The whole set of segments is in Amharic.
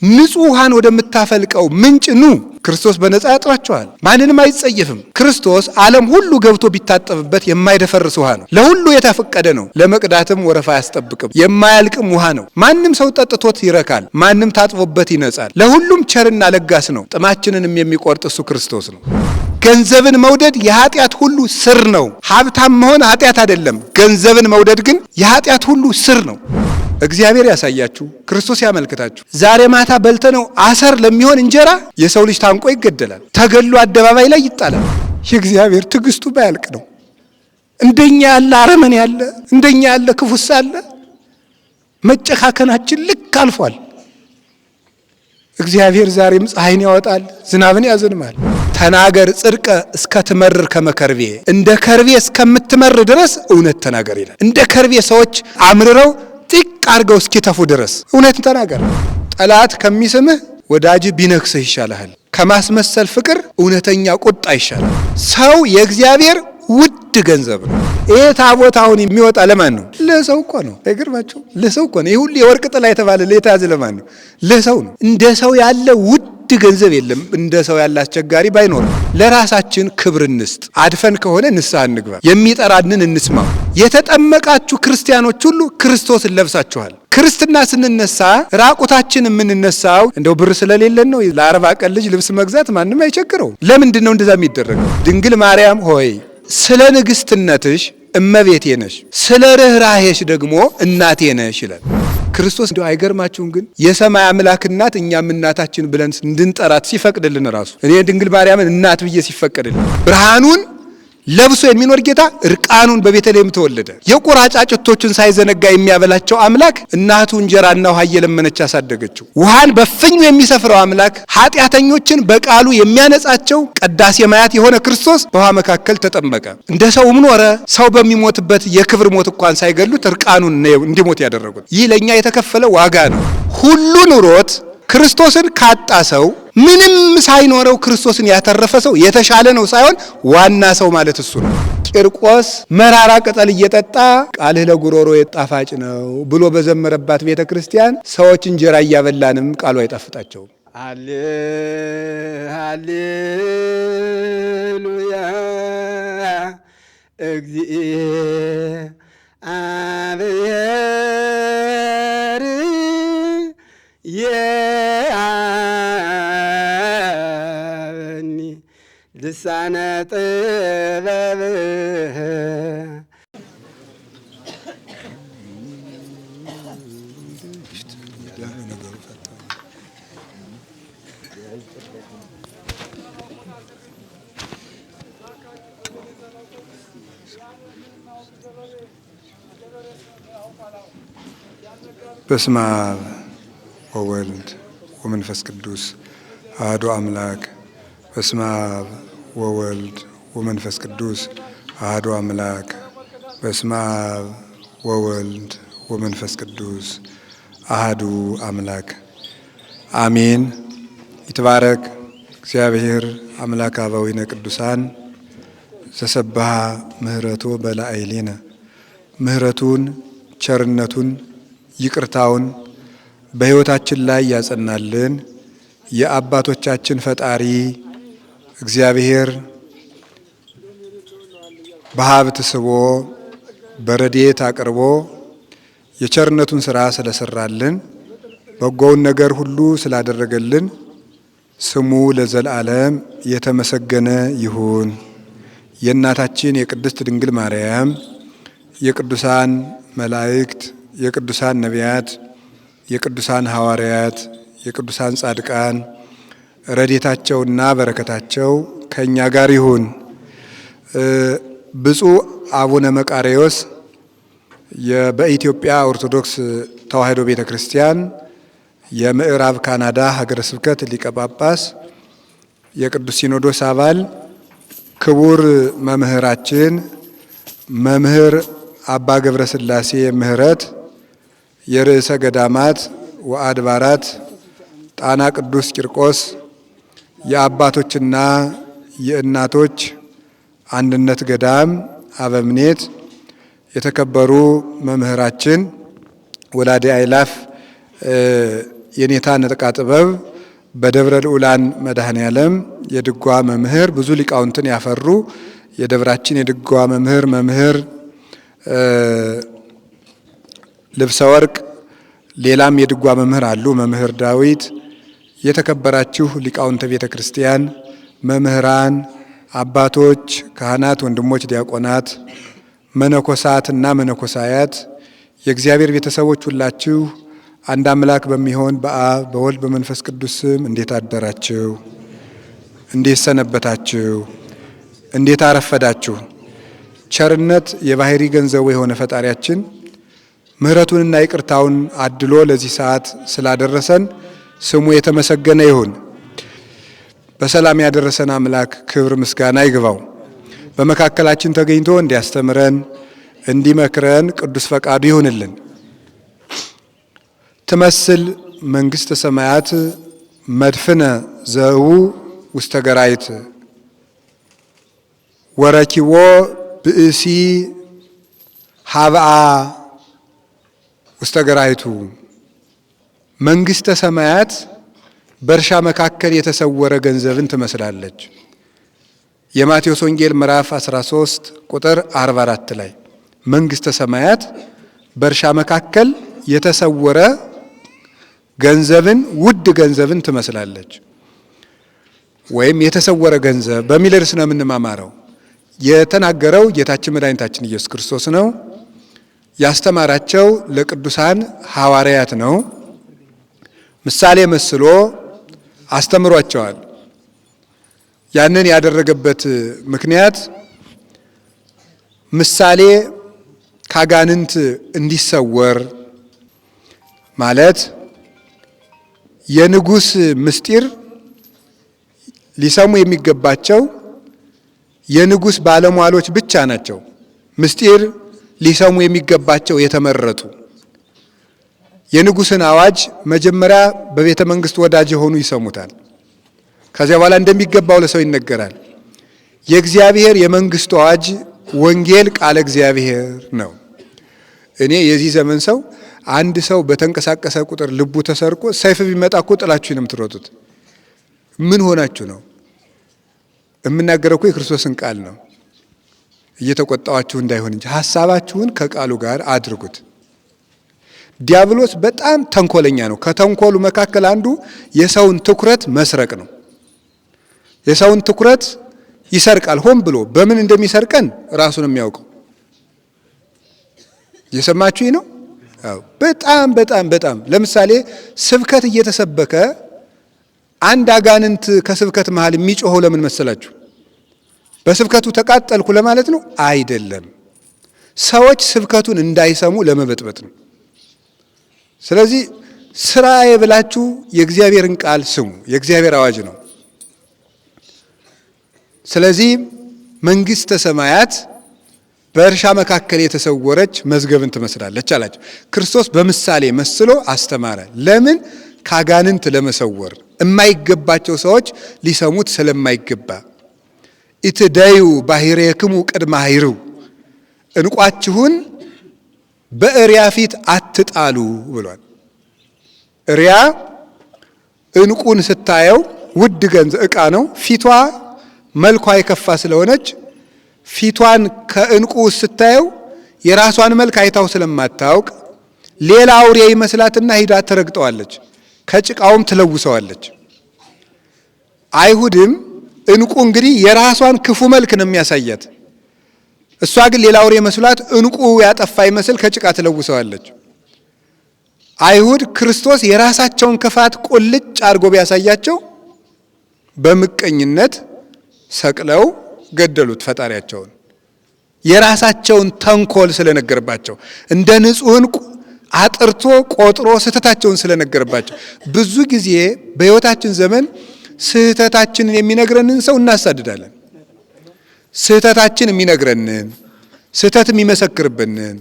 ንጹህ ውሃን ወደምታፈልቀው ምንጭ ኑ። ክርስቶስ በነጻ ያጥራችኋል፣ ማንንም አይጸየፍም። ክርስቶስ ዓለም ሁሉ ገብቶ ቢታጠብበት የማይደፈርስ ውሃ ነው። ለሁሉ የተፈቀደ ነው። ለመቅዳትም ወረፋ አያስጠብቅም። የማያልቅም ውሃ ነው። ማንም ሰው ጠጥቶት ይረካል፣ ማንም ታጥቦበት ይነጻል። ለሁሉም ቸርና ለጋስ ነው። ጥማችንንም የሚቆርጥ እሱ ክርስቶስ ነው። ገንዘብን መውደድ የኃጢአት ሁሉ ስር ነው። ሀብታም መሆን ኃጢአት አይደለም። ገንዘብን መውደድ ግን የኃጢአት ሁሉ ስር ነው። እግዚአብሔር ያሳያችሁ፣ ክርስቶስ ያመልክታችሁ። ዛሬ ማታ በልተነው አሰር ለሚሆን እንጀራ የሰው ልጅ ታንቆ ይገደላል፣ ተገሎ አደባባይ ላይ ይጣላል። የእግዚአብሔር ትዕግስቱ ባያልቅ ነው። እንደኛ ያለ አረመኔ ያለ፣ እንደኛ ያለ ክፉስ አለ። መጨካከናችን ልክ አልፏል። እግዚአብሔር ዛሬም ፀሐይን ያወጣል፣ ዝናብን ያዘንማል። ተናገር ጽድቀ እስከ ትመርር ከመከርቤ፣ እንደ ከርቤ እስከምትመር ድረስ እውነት ተናገር ይላል። እንደ ከርቤ ሰዎች አምርረው ጥቅ አርገው እስኪተፉ ድረስ እውነት ተናገር። ጠላት ከሚስምህ ወዳጅ ቢነክስህ ይሻልሃል። ከማስመሰል ፍቅር እውነተኛ ቁጣ ይሻላል። ሰው የእግዚአብሔር ውድ ገንዘብ ነው። ይሄ ታቦት አሁን የሚወጣ ለማን ነው? ለሰው እኮ ነው። አይገርማችሁ? ለሰው እኮ ነው። ይሄ ሁሉ የወርቅ ጥላ የተባለ ለታዝ ለማን ነው? ለሰው ነው። እንደ ሰው ያለ ውድ ገንዘብ የለም። እንደ ሰው ያለ አስቸጋሪ ባይኖር ለራሳችን ክብር እንስጥ። አድፈን ከሆነ ንስሐ እንግባ። የሚጠራንን እንስማው። የተጠመቃችሁ ክርስቲያኖች ሁሉ ክርስቶስን ለብሳችኋል። ክርስትና ስንነሳ ራቁታችን የምንነሳው እንደው ብር ስለሌለን ነው። ለ40 ቀን ልጅ ልብስ መግዛት ማንም አይቸግረው። ለምንድን ነው እንደዛ የሚደረገው? ድንግል ማርያም ሆይ ስለ ንግስትነትሽ እመቤቴ ነሽ፣ ስለ ርኅራኄሽ ደግሞ እናቴ ነሽ ይላል ክርስቶስ። እንደው አይገርማችሁም? ግን የሰማይ አምላክ እናት እኛም እናታችን ብለን እንድንጠራት ሲፈቅድልን ራሱ እኔ ድንግል ማርያምን እናት ብዬ ሲፈቅድልን ብርሃኑን ለብሶ የሚኖር ጌታ እርቃኑን በቤተልሔም ተወለደ። የቁራ ጫጩቶችን ሳይዘነጋ የሚያበላቸው አምላክ እናቱ እንጀራና ውሃ እየለመነች ያሳደገችው፣ ውሃን በፍኙ የሚሰፍረው አምላክ ኃጢአተኞችን በቃሉ የሚያነጻቸው ቀዳሴ ማያት የሆነ ክርስቶስ በውሃ መካከል ተጠመቀ። እንደ ሰውም ኖረ። ሰው በሚሞትበት የክብር ሞት እንኳን ሳይገሉት እርቃኑን እንዲሞት ያደረጉት። ይህ ለእኛ የተከፈለ ዋጋ ነው። ሁሉ ኑሮት ክርስቶስን ካጣ ሰው ምንም ሳይኖረው ክርስቶስን ያተረፈ ሰው የተሻለ ነው ሳይሆን ዋና ሰው ማለት እሱ ነው። ቂርቆስ መራራ ቅጠል እየጠጣ ቃልህ ለጉሮሮ ጣፋጭ ነው ብሎ በዘመረባት ቤተ ክርስቲያን ሰዎች እንጀራ እያበላንም ቃሉ አይጣፍጣቸውም። ሃሌሉያ እግዚአብሔር የአብኒ ልሳነ ጥበብህ በስመ አብ ወወልድ ወመንፈስ ቅዱስ አሐዱ አምላክ። በስመ አብ ወወልድ ወመንፈስ ቅዱስ አሐዱ አምላክ። በስመ አብ ወወልድ ወመንፈስ ቅዱስ አሐዱ አምላክ አሜን። ይትባረክ እግዚአብሔር አምላክ አበዊነ ቅዱሳን ዘሰብሐ ምህረቱ በላዕሌነ። ምህረቱን ቸርነቱን ይቅርታውን በሕይወታችን ላይ ያጸናልን የአባቶቻችን ፈጣሪ እግዚአብሔር በሀብት ስቦ በረድኤት አቅርቦ የቸርነቱን ሥራ ስለሰራልን በጎውን ነገር ሁሉ ስላደረገልን ስሙ ለዘላለም የተመሰገነ ይሁን። የእናታችን የቅድስት ድንግል ማርያም የቅዱሳን መላእክት የቅዱሳን ነቢያት የቅዱሳን ሐዋርያት የቅዱሳን ጻድቃን ረድኤታቸውና በረከታቸው ከእኛ ጋር ይሁን። ብፁዕ አቡነ መቃርዮስ በኢትዮጵያ ኦርቶዶክስ ተዋሕዶ ቤተ ክርስቲያን የምዕራብ ካናዳ ሀገረ ስብከት ሊቀ ጳጳስ፣ የቅዱስ ሲኖዶስ አባል፣ ክቡር መምህራችን መምህር አባ ገብረ ሥላሴ ምህረት የርዕሰ ገዳማት ወአድባራት ጣና ቅዱስ ቂርቆስ የአባቶችና የእናቶች አንድነት ገዳም አበምኔት፣ የተከበሩ መምህራችን ወላዲ አእላፍ የኔታ ነጥቃ ጥበብ በደብረ ልዑላን መድኃኔ ዓለም የድጓ መምህር፣ ብዙ ሊቃውንትን ያፈሩ የደብራችን የድጓ መምህር ልብሰ ወርቅ፣ ሌላም የድጓ መምህር አሉ፣ መምህር ዳዊት። የተከበራችሁ ሊቃውንተ ቤተ ክርስቲያን፣ መምህራን፣ አባቶች፣ ካህናት፣ ወንድሞች፣ ዲያቆናት፣ መነኮሳትና መነኮሳያት፣ የእግዚአብሔር ቤተሰቦች ሁላችሁ አንድ አምላክ በሚሆን በአብ በወልድ በመንፈስ ቅዱስ ስም እንዴት አደራችሁ? እንዴት ሰነበታችሁ? እንዴት አረፈዳችሁ? ቸርነት የባህሪ ገንዘቡ የሆነ ፈጣሪያችን ምሕረቱንና ይቅርታውን አድሎ ለዚህ ሰዓት ስላደረሰን ስሙ የተመሰገነ ይሁን። በሰላም ያደረሰን አምላክ ክብር ምስጋና ይግባው። በመካከላችን ተገኝቶ እንዲያስተምረን እንዲመክረን ቅዱስ ፈቃዱ ይሁንልን። ትመስል መንግሥተ ሰማያት መድፍነ ዘው ውስተ ገራይት ወረኪቦ ብእሲ ሀብአ ውስተ ገራይቱ። መንግሥተ ሰማያት በእርሻ መካከል የተሰወረ ገንዘብን ትመስላለች። የማቴዎስ ወንጌል ምዕራፍ 13 ቁጥር 44 ላይ መንግሥተ ሰማያት በእርሻ መካከል የተሰወረ ገንዘብን ውድ ገንዘብን ትመስላለች። ወይም የተሰወረ ገንዘብ በሚል ርዕስ ነው የምንማማረው። የተናገረው ጌታችን መድኃኒታችን ኢየሱስ ክርስቶስ ነው። ያስተማራቸው ለቅዱሳን ሐዋርያት ነው። ምሳሌ መስሎ አስተምሯቸዋል። ያንን ያደረገበት ምክንያት ምሳሌ ካጋንንት እንዲሰወር ማለት የንጉሥ ምስጢር ሊሰሙ የሚገባቸው የንጉሥ ባለሟሎች ብቻ ናቸው። ምስጢር ሊሰሙ የሚገባቸው የተመረጡ። የንጉሥን አዋጅ መጀመሪያ በቤተ መንግሥት ወዳጅ የሆኑ ይሰሙታል። ከዚያ በኋላ እንደሚገባው ለሰው ይነገራል። የእግዚአብሔር የመንግሥቱ አዋጅ ወንጌል ቃለ እግዚአብሔር ነው። እኔ የዚህ ዘመን ሰው አንድ ሰው በተንቀሳቀሰ ቁጥር ልቡ ተሰርቆ ሰይፍ ቢመጣ እኮ ጥላችሁ ነው የምትሮጡት። ምን ሆናችሁ ነው? የምናገረው እኮ የክርስቶስን ቃል ነው። እየተቆጣዋችሁ እንዳይሆን እንጂ ሐሳባችሁን ከቃሉ ጋር አድርጉት። ዲያብሎስ በጣም ተንኮለኛ ነው። ከተንኮሉ መካከል አንዱ የሰውን ትኩረት መስረቅ ነው። የሰውን ትኩረት ይሰርቃል ሆን ብሎ። በምን እንደሚሰርቀን ራሱን የሚያውቀው። እየሰማችሁኝ ነው? አዎ። በጣም ለምሳሌ ስብከት እየተሰበከ አንድ አጋንንት ከስብከት መሃል የሚጮኸው ለምን መሰላችሁ? በስብከቱ ተቃጠልኩ ለማለት ነው? አይደለም። ሰዎች ስብከቱን እንዳይሰሙ ለመበጥበጥ ነው። ስለዚህ ስራዬ ብላችሁ የእግዚአብሔርን ቃል ስሙ። የእግዚአብሔር አዋጅ ነው። ስለዚህ መንግሥተ ሰማያት በእርሻ መካከል የተሰወረች መዝገብን ትመስላለች አላቸው። ክርስቶስ በምሳሌ መስሎ አስተማረ። ለምን? ካጋንንት ለመሰወር የማይገባቸው ሰዎች ሊሰሙት ስለማይገባ። ኢትደዩ ባሕሬክሙ ቅድመ ኀይርው፣ ዕንቋችሁን በእሪያ ፊት አትጣሉ ብሏል። እሪያ ዕንቁን ስታየው ውድ ገንዘብ ዕቃ ነው። ፊቷ መልኳ የከፋ ስለሆነች ፊቷን ከዕንቁ ስታየው የራሷን መልክ አይታው ስለማታውቅ ሌላ አውሬ ይመስላትና ሂዳ ትረግጠዋለች፣ ከጭቃውም ትለውሰዋለች። አይሁድም ዕንቁ እንግዲህ የራሷን ክፉ መልክ ነው የሚያሳያት። እሷ ግን ሌላ አውሬ መስሏት ዕንቁ ያጠፋ ይመስል ከጭቃ ትለውሰዋለች። አይሁድ ክርስቶስ የራሳቸውን ክፋት ቁልጭ አድርጎ ቢያሳያቸው በምቀኝነት ሰቅለው ገደሉት ፈጣሪያቸውን። የራሳቸውን ተንኮል ስለነገርባቸው እንደ ንጹሕ ዕንቁ አጥርቶ ቆጥሮ ስህተታቸውን ስለነገርባቸው። ብዙ ጊዜ በሕይወታችን ዘመን ስህተታችንን የሚነግረንን ሰው እናሳድዳለን። ስህተታችን የሚነግረንን ስህተት የሚመሰክርብንን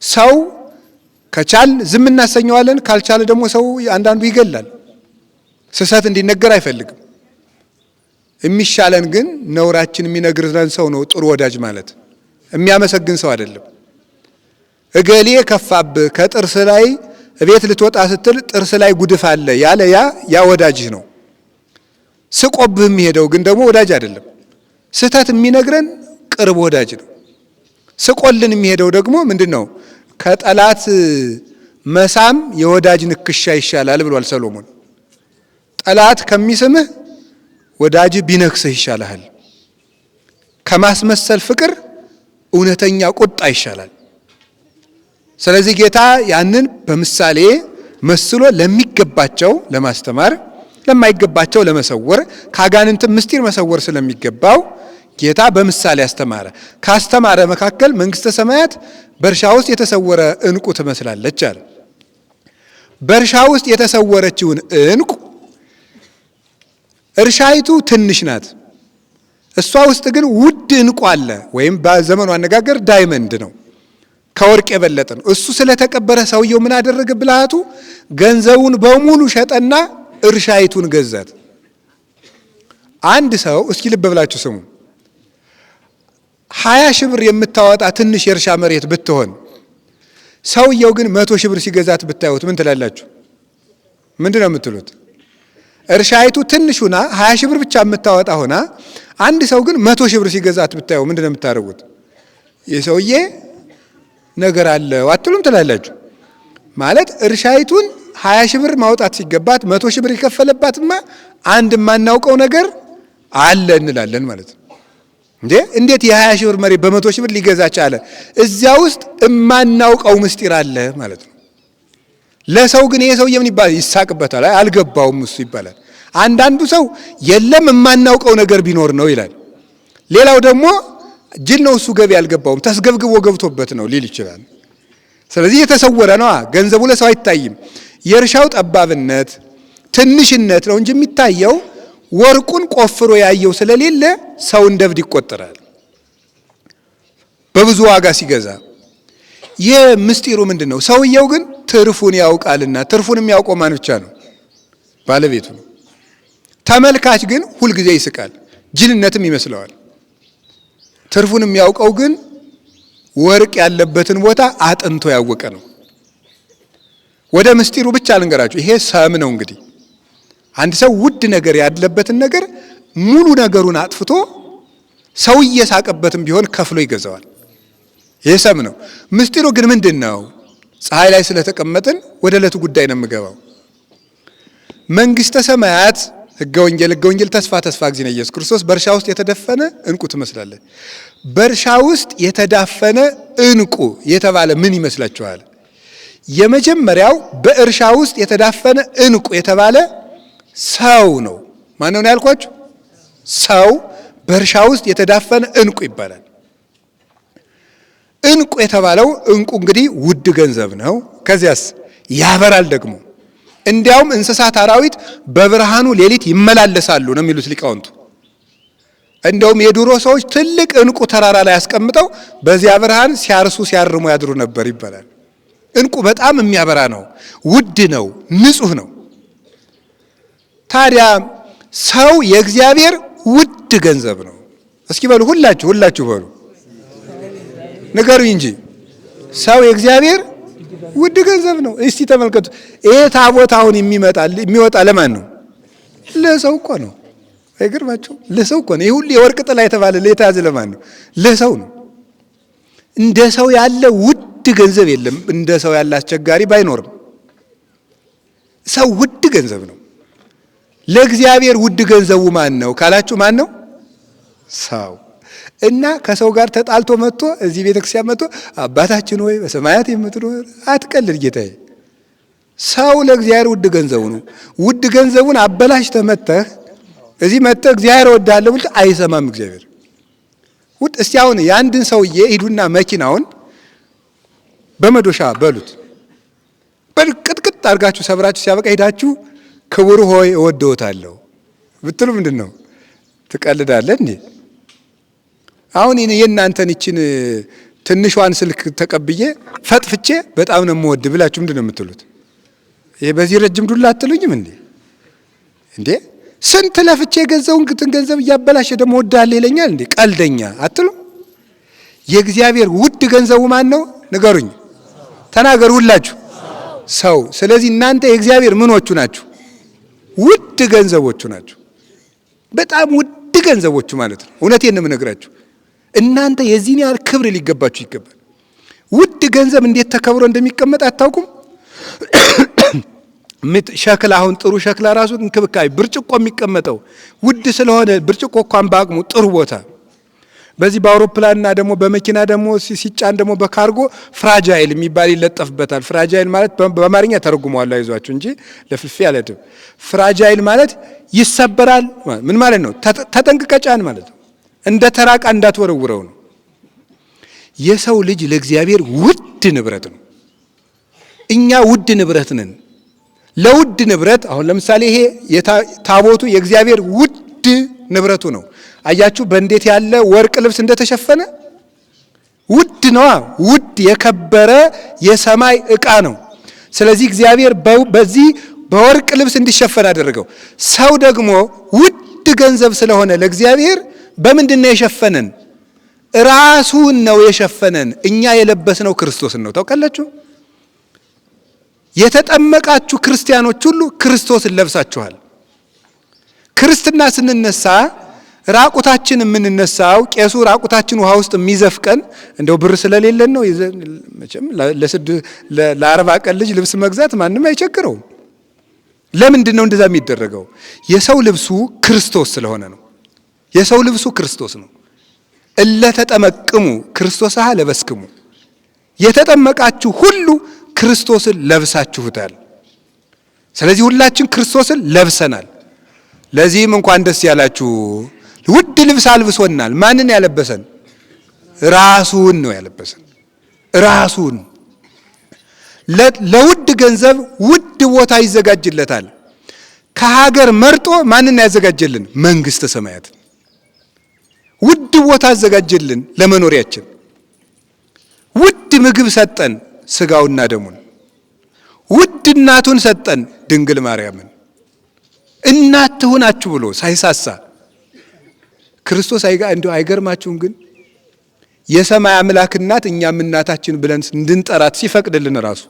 ሰው ከቻል ዝም እናሰኘዋለን። ካልቻለ ደግሞ ሰው አንዳንዱ ይገላል። ስህተት እንዲነገር አይፈልግም። የሚሻለን ግን ነውራችን የሚነግረን ሰው ነው ጥሩ ወዳጅ ማለት። የሚያመሰግን ሰው አይደለም። እገሌ ከፋብህ፣ ከጥርስ ላይ እቤት ልትወጣ ስትል ጥርስ ላይ ጉድፍ አለ ያለ ያ ወዳጅህ ነው። ስቆብህ የሚሄደው ግን ደግሞ ወዳጅ አይደለም። ስህተት የሚነግረን ቅርብ ወዳጅ ነው። ስቆልን የሚሄደው ደግሞ ምንድነው? ከጠላት መሳም የወዳጅ ንክሻ ይሻላል ብሏል ሰሎሞን። ጠላት ከሚስምህ ወዳጅ ቢነክስህ ይሻላል። ከማስመሰል ፍቅር እውነተኛ ቁጣ ይሻላል። ስለዚህ ጌታ ያንን በምሳሌ መስሎ ለሚገባቸው ለማስተማር፣ ለማይገባቸው ለመሰወር፣ ካጋንንት ምስጢር መሰወር ስለሚገባው ጌታ በምሳሌ አስተማረ። ካስተማረ መካከል መንግስተ ሰማያት በእርሻ ውስጥ የተሰወረ ዕንቁ ትመስላለች አለ። በእርሻ ውስጥ የተሰወረችውን ዕንቁ እርሻይቱ ትንሽ ናት፣ እሷ ውስጥ ግን ውድ ዕንቁ አለ፣ ወይም በዘመኑ አነጋገር ዳይመንድ ነው፣ ከወርቅ የበለጠ ነው። እሱ ስለተቀበረ ሰውየው ምን አደረገ? ብልሃቱ ገንዘቡን በሙሉ ሸጠና እርሻይቱን ገዛት። አንድ ሰው እስኪ ልብ ብላችሁ ስሙ፣ 20 ሺህ ብር የምታወጣ ትንሽ የእርሻ መሬት ብትሆን ሰውየው ግን 100 ሺህ ብር ሲገዛት ብታዩት ምን ትላላችሁ? ምንድን ነው የምትሉት? እርሻይቱ ትንሽ ሆና 20 ሺህ ብር ብቻ የምታወጣ ሆና አንድ ሰው ግን 100 ሺህ ብር ሲገዛት ብታዩ ምንድን ነው የምታደርጉት? የሰውዬ ነገር አለው አትሉም ትላላችሁ? ማለት እርሻይቱን 20 ሺህ ብር ማውጣት ሲገባት 100 ሺህ ብር የከፈለባትማ አንድ የማናውቀው ነገር አለ እንላለን ማለት ነው። እንዴት የ20 ሺህ ብር መሬት በ100 ሺህ ብር ሊገዛ ቻለ? እዚያ ውስጥ የማናውቀው ምስጢር አለ ማለት ነው። ለሰው ግን ይሄ ሰውዬ ምን ይባላል? ይሳቅበታል። አልገባውም እሱ ይባላል። አንዳንዱ ሰው የለም የማናውቀው ነገር ቢኖር ነው ይላል። ሌላው ደግሞ ጅል ነው እሱ ገቢ አልገባውም ተስገብግቦ ገብቶበት ነው ሊል ይችላል። ስለዚህ የተሰወረ ነው። ገንዘቡ ለሰው አይታይም። የእርሻው ጠባብነት ትንሽነት ነው እንጂ የሚታየው ወርቁን ቆፍሮ ያየው ስለሌለ ሰው እንደ እብድ ይቆጠራል በብዙ ዋጋ ሲገዛ። ይህ ምስጢሩ ምንድን ነው? ሰውየው ግን ትርፉን ያውቃልና። ትርፉን የሚያውቀው ማን ብቻ ነው? ባለቤቱ ነው። ተመልካች ግን ሁልጊዜ ይስቃል፣ ጅልነትም ይመስለዋል። ትርፉን የሚያውቀው ግን ወርቅ ያለበትን ቦታ አጥንቶ ያወቀ ነው። ወደ ምስጢሩ ብቻ ልንገራችሁ። ይሄ ሰም ነው እንግዲህ አንድ ሰው ውድ ነገር ያለበትን ነገር ሙሉ ነገሩን አጥፍቶ ሰው እየሳቀበትም ቢሆን ከፍሎ ይገዛዋል። ይሄ ሰም ነው። ምስጢሩ ግን ምንድን ነው? ፀሐይ ላይ ስለተቀመጥን ወደ ዕለቱ ጉዳይ ነው የምገባው። መንግስተ ሰማያት ሕገ ወንጌል ተስፋ ጊዜ ነው ኢየሱስ ክርስቶስ በእርሻ ውስጥ የተደፈነ ዕንቁ ትመስላለች። በእርሻ ውስጥ የተዳፈነ ዕንቁ የተባለ ምን ይመስላችኋል? የመጀመሪያው በእርሻ ውስጥ የተዳፈነ ዕንቁ የተባለ ሰው ነው። ማን ነው ያልኳችሁ? ሰው በእርሻ ውስጥ የተዳፈነ ዕንቁ ይባላል። ዕንቁ የተባለው ዕንቁ እንግዲህ ውድ ገንዘብ ነው። ከዚያስ ያበራል ደግሞ። እንዲያውም እንስሳት አራዊት በብርሃኑ ሌሊት ይመላለሳሉ ነው የሚሉት ሊቃውንቱ። እንደውም የድሮ ሰዎች ትልቅ ዕንቁ ተራራ ላይ ያስቀምጠው በዚያ ብርሃን ሲያርሱ ሲያርሙ ያድሩ ነበር ይባላል። ዕንቁ በጣም የሚያበራ ነው፣ ውድ ነው፣ ንጹህ ነው። ታዲያ ሰው የእግዚአብሔር ውድ ገንዘብ ነው። እስኪ በሉ ሁላችሁ በሉ ንገሩኝ እንጂ ሰው የእግዚአብሔር ውድ ገንዘብ ነው። እስቲ ተመልከቱ። ይሄ ታቦት አሁን የሚወጣ ለማን ነው? ለሰው እኮ ነው። አይገርማችሁ? ለሰው እኮ ነው። ይሄ ሁሉ የወርቅ ጥላ የተባለ የተያዘ ለማን ነው? ለሰው ነው። እንደ ሰው ያለ ውድ ገንዘብ የለም። እንደ ሰው ያለ አስቸጋሪ ባይኖርም ሰው ውድ ገንዘብ ነው። ለእግዚአብሔር ውድ ገንዘቡ ማን ነው ካላችሁ ማን ነው? ሰው። እና ከሰው ጋር ተጣልቶ መጥቶ እዚህ ቤተክርስቲያን መጥቶ አባታችን ሆይ በሰማያት የምትኖር አትቀልድ ጌታዬ። ሰው ለእግዚአብሔር ውድ ገንዘቡ ነው። ውድ ገንዘቡን አበላሽተህ መጥተህ እዚህ መጥተህ እግዚአብሔር እወድሃለሁ ብለህ አይሰማም እግዚአብሔር። ውድ እስቲ አሁን የአንድን ሰውዬ ሂዱና መኪናውን በመዶሻ በሉት፣ በቅጥቅጥ አድርጋችሁ ሰብራችሁ ሲያበቃ ሄዳችሁ ክቡር ሆይ እወድዎታለሁ ብትሉ ምንድን ነው? ትቀልዳለህ እንዴ? አሁን የእናንተን ይችን ትንሿን ስልክ ተቀብዬ ፈጥፍቼ በጣም ነው የምወድ ብላችሁ ምንድን ነው የምትሉት? ይሄ በዚህ ረጅም ዱላ አትሉኝም እንዴ? እንዴ ስንት ለፍቼ የገዛውን ገንዘብ እያበላሸ ደግሞ እወድሃለሁ ይለኛል እንዴ? ቀልደኛ አትሉ? የእግዚአብሔር ውድ ገንዘቡ ማን ነው? ንገሩኝ፣ ተናገሩ ሁላችሁ። ሰው። ስለዚህ እናንተ የእግዚአብሔር ምኖቹ ናችሁ? ውድ ገንዘቦቹ ናችሁ። በጣም ውድ ገንዘቦቹ ማለት ነው። እውነቴን ነው የምነግራችሁ። እናንተ የዚህን ያህል ክብር ሊገባችሁ ይገባል። ውድ ገንዘብ እንዴት ተከብሮ እንደሚቀመጥ አታውቁም? ሸክላ፣ አሁን ጥሩ ሸክላ ራሱ እንክብካቤ፣ ብርጭቆ የሚቀመጠው ውድ ስለሆነ ብርጭቆ እንኳን በአቅሙ ጥሩ ቦታ። በዚህ በአውሮፕላንና ደግሞ በመኪና ደግሞ ሲጫን ደግሞ በካርጎ ፍራጃይል የሚባል ይለጠፍበታል። ፍራጃይል ማለት በአማርኛ ተረጉመዋል አይዟችሁ እንጂ ለፍልፌ አለድም። ፍራጃይል ማለት ይሰበራል። ምን ማለት ነው? ተጠንቅቀጫን ማለት ነው። እንደ ተራቃ እንዳትወረውረው ነው። የሰው ልጅ ለእግዚአብሔር ውድ ንብረት ነው። እኛ ውድ ንብረት ነን። ለውድ ንብረት አሁን ለምሳሌ ይሄ ታቦቱ የእግዚአብሔር ውድ ንብረቱ ነው። አያችሁ በእንዴት ያለ ወርቅ ልብስ እንደተሸፈነ ውድ ነዋ። ውድ የከበረ የሰማይ ዕቃ ነው። ስለዚህ እግዚአብሔር በዚህ በወርቅ ልብስ እንዲሸፈን አደረገው። ሰው ደግሞ ውድ ገንዘብ ስለሆነ ለእግዚአብሔር በምንድን ነው የሸፈነን? ራሱን ነው የሸፈነን። እኛ የለበስነው ክርስቶስን ነው። ታውቃላችሁ? የተጠመቃችሁ ክርስቲያኖች ሁሉ ክርስቶስን ለብሳችኋል። ክርስትና ስንነሳ ራቁታችን የምንነሳው ቄሱ ራቁታችን ውሃ ውስጥ የሚዘፍቀን እንደው ብር ስለሌለን ነው። መቼም ለ40 ቀን ልጅ ልብስ መግዛት ማንም አይቸግረውም። ለምንድን ነው እንደዛ የሚደረገው? የሰው ልብሱ ክርስቶስ ስለሆነ ነው። የሰው ልብሱ ክርስቶስ ነው። እለተጠመቅሙ ክርስቶስሃ ለበስክሙ፣ የተጠመቃችሁ ሁሉ ክርስቶስን ለብሳችሁታል። ስለዚህ ሁላችን ክርስቶስን ለብሰናል። ለዚህም እንኳን ደስ ያላችሁ፣ ውድ ልብስ አልብሶናል። ማንን ያለበሰን? ራሱን ነው ያለበሰን። ራሱን ለውድ ገንዘብ ውድ ቦታ ይዘጋጅለታል። ከሀገር መርጦ ማንን ያዘጋጀልን? መንግስተ ሰማያት። ውድ ቦታ አዘጋጀልን ለመኖሪያችን። ውድ ምግብ ሰጠን፣ ስጋውና ደሙን። ውድ እናቱን ሰጠን፣ ድንግል ማርያምን። እናት ትሁናችሁ ብሎ ሳይሳሳ ክርስቶስ እንደው አይገርማችሁም? ግን የሰማይ አምላክ እናት እኛም እናታችን ብለን እንድንጠራት ሲፈቅድልን ራሱ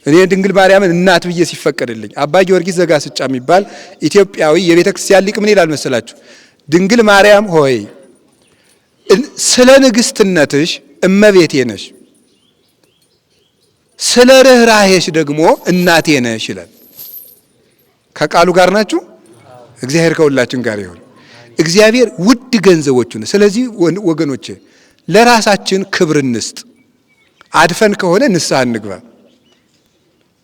እኔ ድንግል ማርያምን እናት ብዬ ሲፈቀድልኝ አባ ጊዮርጊስ ዘጋስጫ የሚባል ኢትዮጵያዊ የቤተ ክርስቲያን ሊቅ ምን ይላል መሰላችሁ? ድንግል ማርያም ሆይ ስለ ንግስትነትሽ እመቤቴ ነሽ፣ ስለ ርኅራኄሽ ደግሞ እናቴ ነሽ ይላል። ከቃሉ ጋር ናችሁ? እግዚአብሔር ከሁላችን ጋር ይሁን። እግዚአብሔር ውድ ገንዘቦቹ ነው። ስለዚህ ወገኖቼ ለራሳችን ክብር እንስጥ። አድፈን ከሆነ ንስሐ እንግባ።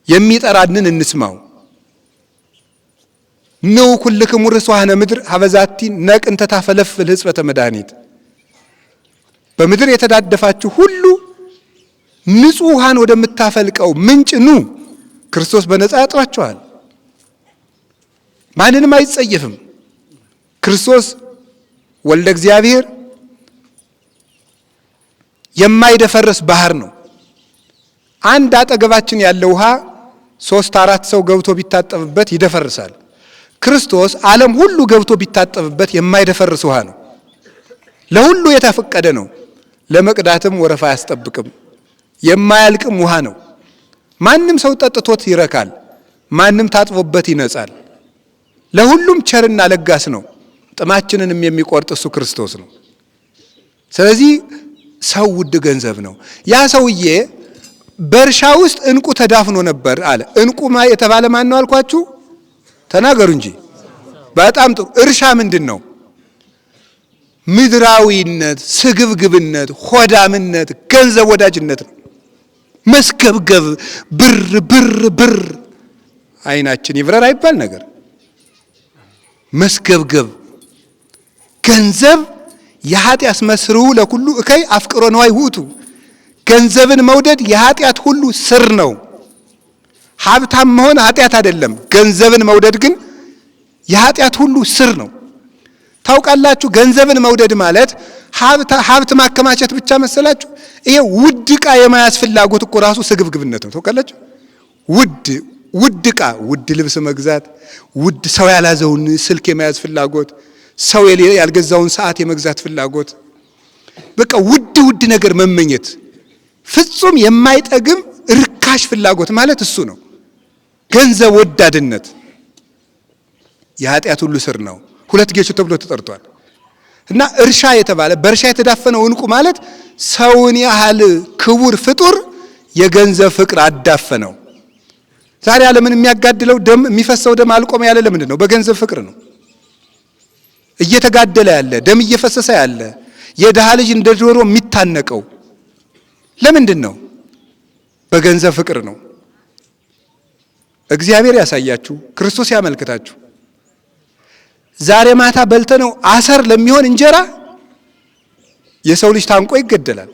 የሚጠራንን እንስማው። ነው ኩልክሙ ርሱሃነ ምድር ሀበዛቲ ነቅን ተታፈለፍል ሕጽበተ መድኃኒት። በምድር የተዳደፋችሁ ሁሉ ንጹሕ ውሃን ወደምታፈልቀው ምንጭ ኑ። ክርስቶስ በነፃ ያጥራችኋል። ማንንም አይጸየፍም። ክርስቶስ ወልደ እግዚአብሔር የማይደፈርስ ባህር ነው። አንድ አጠገባችን ያለ ውሃ 3-4 ሰው ገብቶ ቢታጠብበት ይደፈርሳል። ክርስቶስ ዓለም ሁሉ ገብቶ ቢታጠብበት የማይደፈርስ ውሃ ነው። ለሁሉ የተፈቀደ ነው። ለመቅዳትም ወረፋ አያስጠብቅም። የማያልቅም ውሃ ነው። ማንም ሰው ጠጥቶት ይረካል። ማንም ታጥቦበት ይነጻል። ለሁሉም ቸርና ለጋስ ነው። ጥማችንንም የሚቆርጥ እሱ ክርስቶስ ነው። ስለዚህ ሰው ውድ ገንዘብ ነው። ያ ሰውዬ በእርሻ ውስጥ እንቁ ተዳፍኖ ነበር አለ። እንቁ የተባለ ማን ነው አልኳችሁ? ተናገሩ እንጂ። በጣም ጥሩ። እርሻ ምንድን ነው? ምድራዊነት፣ ስግብግብነት፣ ሆዳምነት፣ ገንዘብ ወዳጅነት ነው። መስገብገብ፣ ብር ብር ብር፣ አይናችን ይብረር አይባል ነገር። መስገብገብ፣ ገንዘብ የኃጢአት መስሩ ለኩሉ እከይ አፍቅሮ ነዋይ ውእቱ። ገንዘብን መውደድ የኃጢአት ሁሉ ስር ነው። ሀብታም መሆን ኃጢአት አይደለም። ገንዘብን መውደድ ግን የኃጢአት ሁሉ ስር ነው። ታውቃላችሁ? ገንዘብን መውደድ ማለት ሀብት ማከማቸት ብቻ መሰላችሁ? ይሄ ውድ ዕቃ የመያዝ ፍላጎት እኮ ራሱ ስግብግብነት ነው። ታውቃላችሁ? ውድ ዕቃ፣ ውድ ልብስ መግዛት፣ ውድ ሰው ያላዘውን ስልክ የመያዝ ፍላጎት፣ ሰው ያልገዛውን ሰዓት የመግዛት ፍላጎት፣ በቃ ውድ ነገር መመኘት ፍጹም የማይጠግም ርካሽ ፍላጎት ማለት እሱ ነው። ገንዘብ ወዳድነት የኃጢአት ሁሉ ስር ነው። ሁለት ጌቾ ተብሎ ተጠርቷል። እና እርሻ የተባለ በእርሻ የተዳፈነው ዕንቁ ማለት ሰውን ያህል ክቡር ፍጡር የገንዘብ ፍቅር አዳፈነው። ዛሬ ዓለምን የሚያጋድለው ደም የሚፈሰው ደም አልቆም ያለ ለምንድን ነው? በገንዘብ ፍቅር ነው። እየተጋደለ ያለ ደም እየፈሰሰ ያለ የድሃ ልጅ እንደ ዶሮ የሚታነቀው ለምንድን ነው? በገንዘብ ፍቅር ነው። እግዚአብሔር ያሳያችሁ፣ ክርስቶስ ያመልክታችሁ። ዛሬ ማታ በልተነው አሰር ለሚሆን እንጀራ የሰው ልጅ ታንቆ ይገደላል፣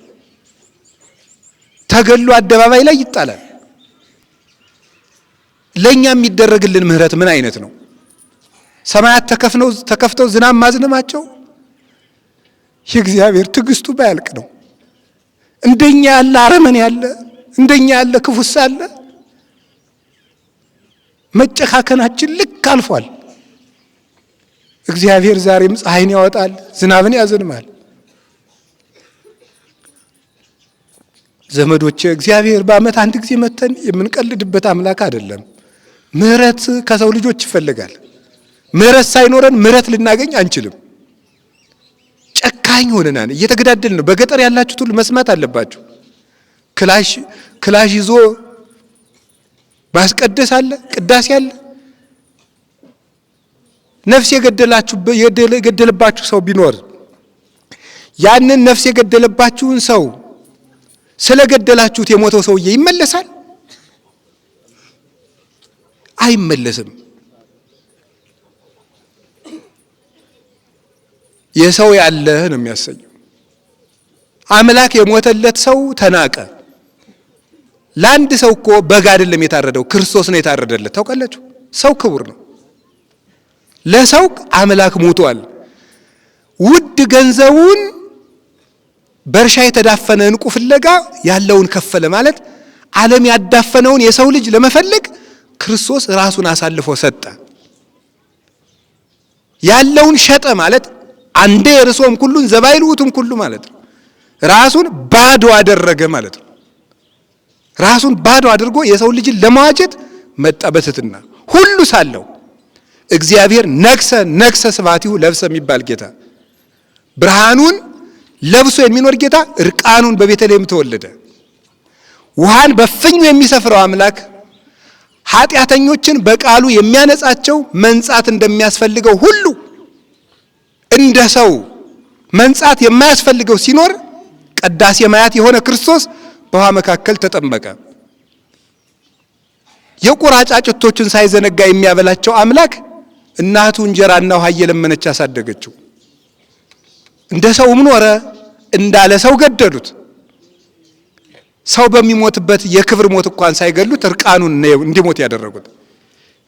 ተገሎ አደባባይ ላይ ይጣላል። ለኛ የሚደረግልን ምህረት ምን አይነት ነው? ሰማያት ተከፍተው ዝናብ ማዝነማቸው የእግዚአብሔር ትዕግስቱ ባያልቅ ነው። እንደኛ ያለ አረመኔ ያለ፣ እንደኛ ያለ ክፉስ አለ? መጨካከናችን ልክ አልፏል። እግዚአብሔር ዛሬም ፀሐይን ያወጣል፣ ዝናብን ያዘንማል። ዘመዶቼ እግዚአብሔር በዓመት አንድ ጊዜ መተን የምንቀልድበት አምላክ አይደለም። ምህረት ከሰው ልጆች ይፈልጋል። ምህረት ሳይኖረን ምህረት ልናገኝ አንችልም። ጨካኝ ሆነናል፣ እየተገዳደልን ነው። በገጠር ያላችሁት ሁሉ መስማት አለባችሁ። ክላሽ ይዞ ማስቀደስ አለ፣ ቅዳሴ አለ። ነፍስ የገደለባችሁ ሰው ቢኖር ያንን ነፍስ የገደለባችሁን ሰው ስለገደላችሁት የሞተው ሰውዬ ይመለሳል? አይመለስም። የሰው ያለህ ነው የሚያሰኘው። አምላክ የሞተለት ሰው ተናቀ። ለአንድ ሰው እኮ በግ አይደለም የታረደው፣ ክርስቶስ ነው የታረደለት። ታውቃላችሁ? ሰው ክቡር ነው። ለሰው አምላክ ሞቷል። ውድ ገንዘቡን በእርሻ የተዳፈነ ዕንቁ ፍለጋ ያለውን ከፈለ ማለት ዓለም ያዳፈነውን የሰው ልጅ ለመፈለግ ክርስቶስ ራሱን አሳልፎ ሰጠ። ያለውን ሸጠ ማለት አንዴ የርሶም ኩሉን ዘባይልውቱም ኩሉ ማለት ነው። ራሱን ባዶ አደረገ ማለት ነው። ራሱን ባዶ አድርጎ የሰው ልጅን ለማዋጀት መጣ በትሕትና ሁሉ ሳለው። እግዚአብሔር ነግሰ ስብሐቲሁ ለብሰ የሚባል ጌታ፣ ብርሃኑን ለብሶ የሚኖር ጌታ እርቃኑን በቤተልሔም ተወለደ። ውሃን በፍኙ የሚሰፍረው አምላክ ኃጢአተኞችን በቃሉ የሚያነጻቸው መንጻት እንደሚያስፈልገው ሁሉ እንደ ሰው መንጻት የማያስፈልገው ሲኖር ቀዳሴ ማያት የሆነ ክርስቶስ በውሃ መካከል ተጠመቀ። የቁራ ጫጩቶችን ሳይዘነጋ የሚያበላቸው አምላክ እናቱ እንጀራና ውሃ እየለመነች ያሳደገችው። እንደ ሰውም ኖረ፣ እንዳለ ሰው ገደሉት። ሰው በሚሞትበት የክብር ሞት እንኳን ሳይገሉት እርቃኑን እንዲሞት ያደረጉት።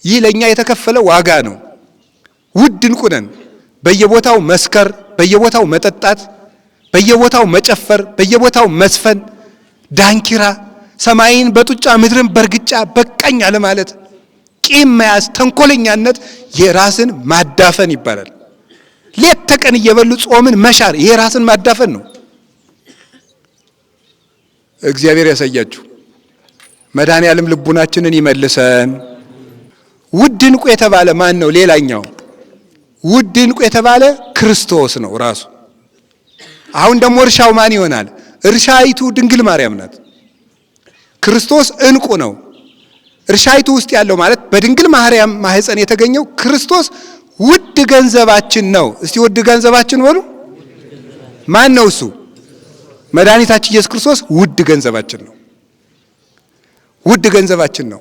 ይህ ለኛ የተከፈለ ዋጋ ነው። ውድ ዕንቁ ነን። በየቦታው መስከር፣ በየቦታው መጠጣት፣ በየቦታው መጨፈር፣ በየቦታው መስፈን፣ ዳንኪራ፣ ሰማይን በጡጫ ምድርን በርግጫ በቃኝ አለ ማለት፣ ቂም መያዝ፣ ተንኮለኛነት የራስን ማዳፈን ይባላል። ሌት ተቀን እየበሉ ጾምን መሻር ይሄ ራስን ማዳፈን ነው። እግዚአብሔር ያሳያችሁ። መድኃኔዓለም ልቡናችንን ይመልሰን። ውድ ዕንቁ የተባለ ማን ነው? ሌላኛው ውድ ዕንቁ የተባለ ክርስቶስ ነው ራሱ። አሁን ደግሞ እርሻው ማን ይሆናል? እርሻይቱ ድንግል ማርያም ናት። ክርስቶስ ዕንቁ ነው። እርሻይቱ ውስጥ ያለው ማለት በድንግል ማርያም ማህፀን የተገኘው ክርስቶስ ውድ ገንዘባችን ነው። እስቲ ውድ ገንዘባችን በሉ። ማን ነው እሱ? መድኃኒታችን ኢየሱስ ክርስቶስ ውድ ገንዘባችን ነው። ውድ ገንዘባችን ነው።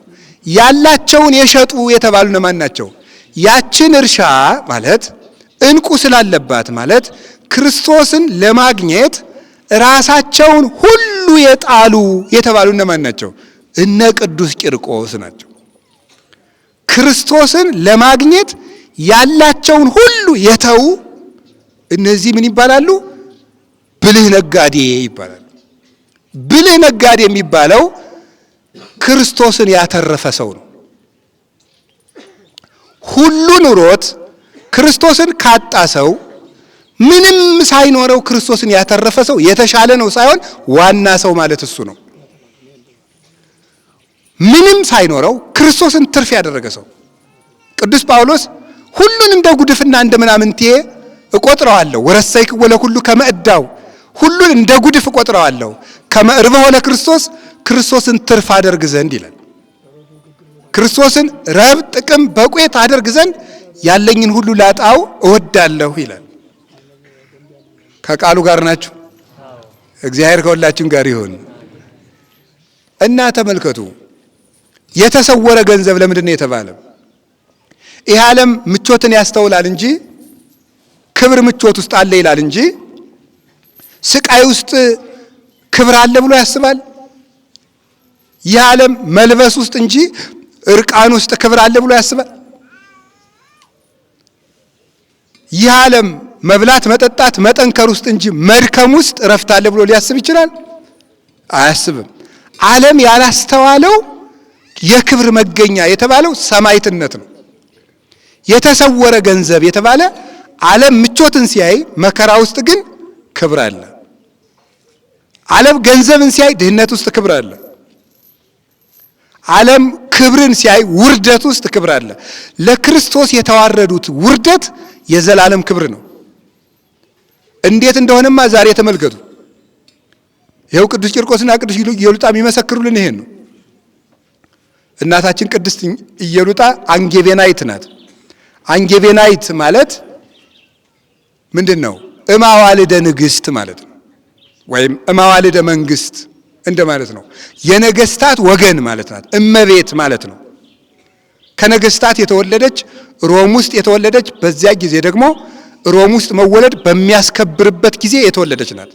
ያላቸውን የሸጡ የተባሉ እነማን ናቸው? ያችን እርሻ ማለት ዕንቁ ስላለባት ማለት ክርስቶስን ለማግኘት ራሳቸውን ሁሉ የጣሉ የተባሉ እነማን ናቸው? እነ ቅዱስ ቂርቆስ ናቸው። ክርስቶስን ለማግኘት ያላቸውን ሁሉ የተው እነዚህ ምን ይባላሉ? ብልህ ነጋዴ ይባላሉ። ብልህ ነጋዴ የሚባለው ክርስቶስን ያተረፈ ሰው ነው። ሁሉ ኑሮት ክርስቶስን ካጣ ሰው፣ ምንም ሳይኖረው ክርስቶስን ያተረፈ ሰው የተሻለ ነው ሳይሆን ዋና ሰው ማለት እሱ ነው። ምንም ሳይኖረው ክርስቶስን ትርፍ ያደረገ ሰው ቅዱስ ጳውሎስ ሁሉን እንደ ጉድፍና እንደ ምናምንቴ እቆጥረዋለሁ ወረሰይክዎ ለኩሉ ከመ ዕዳው ሁሉን እንደ ጉድፍ እቆጥረዋለሁ ከመ እርብሖ ለክርስቶስ ክርስቶስን ትርፍ አደርግ ዘንድ ይላል። ክርስቶስን ረብ ጥቅም በቁየት አደርግ ዘንድ ያለኝን ሁሉ ላጣው እወዳለሁ ይላል። ከቃሉ ጋር ናችሁ? እግዚአብሔር ከሁላችን ጋር ይሁን። እና ተመልከቱ፣ የተሰወረ ገንዘብ ለምንድን ነው የተባለ? ይህ ዓለም ምቾትን ያስተውላል እንጂ ክብር ምቾት ውስጥ አለ ይላል እንጂ ስቃይ ውስጥ ክብር አለ ብሎ ያስባል? ይህ ዓለም መልበስ ውስጥ እንጂ እርቃን ውስጥ ክብር አለ ብሎ ያስባል? ይህ ዓለም መብላት መጠጣት መጠንከር ውስጥ እንጂ መድከም ውስጥ እረፍት አለ ብሎ ሊያስብ ይችላል? አያስብም። ዓለም ያላስተዋለው የክብር መገኛ የተባለው ሰማዕትነት ነው። የተሰወረ ገንዘብ የተባለ ዓለም ምቾትን ሲያይ መከራ ውስጥ ግን ክብር አለ። ዓለም ገንዘብን ሲያይ ድህነት ውስጥ ክብር አለ። ዓለም ክብርን ሲያይ ውርደት ውስጥ ክብር አለ። ለክርስቶስ የተዋረዱት ውርደት የዘላለም ክብር ነው። እንዴት እንደሆነማ ዛሬ ተመልከቱ። ይኸው ቅዱስ ቂርቆስና ቅዱስ ኢየሉጣ የሚመሰክሩልን ይሄን ነው። እናታችን ቅድስት ኢየሉጣ አንጌቬናይት ናት። አንጌቬናይት ማለት ምንድን ነው? እማዋልደ ንግሥት ማለት ነው። ወይም እማዋልደ መንግስት እንደማለት ነው። የነገስታት ወገን ማለት ናት። እመቤት ማለት ነው። ከነገስታት የተወለደች ሮም ውስጥ የተወለደች፣ በዚያ ጊዜ ደግሞ ሮም ውስጥ መወለድ በሚያስከብርበት ጊዜ የተወለደች ናት።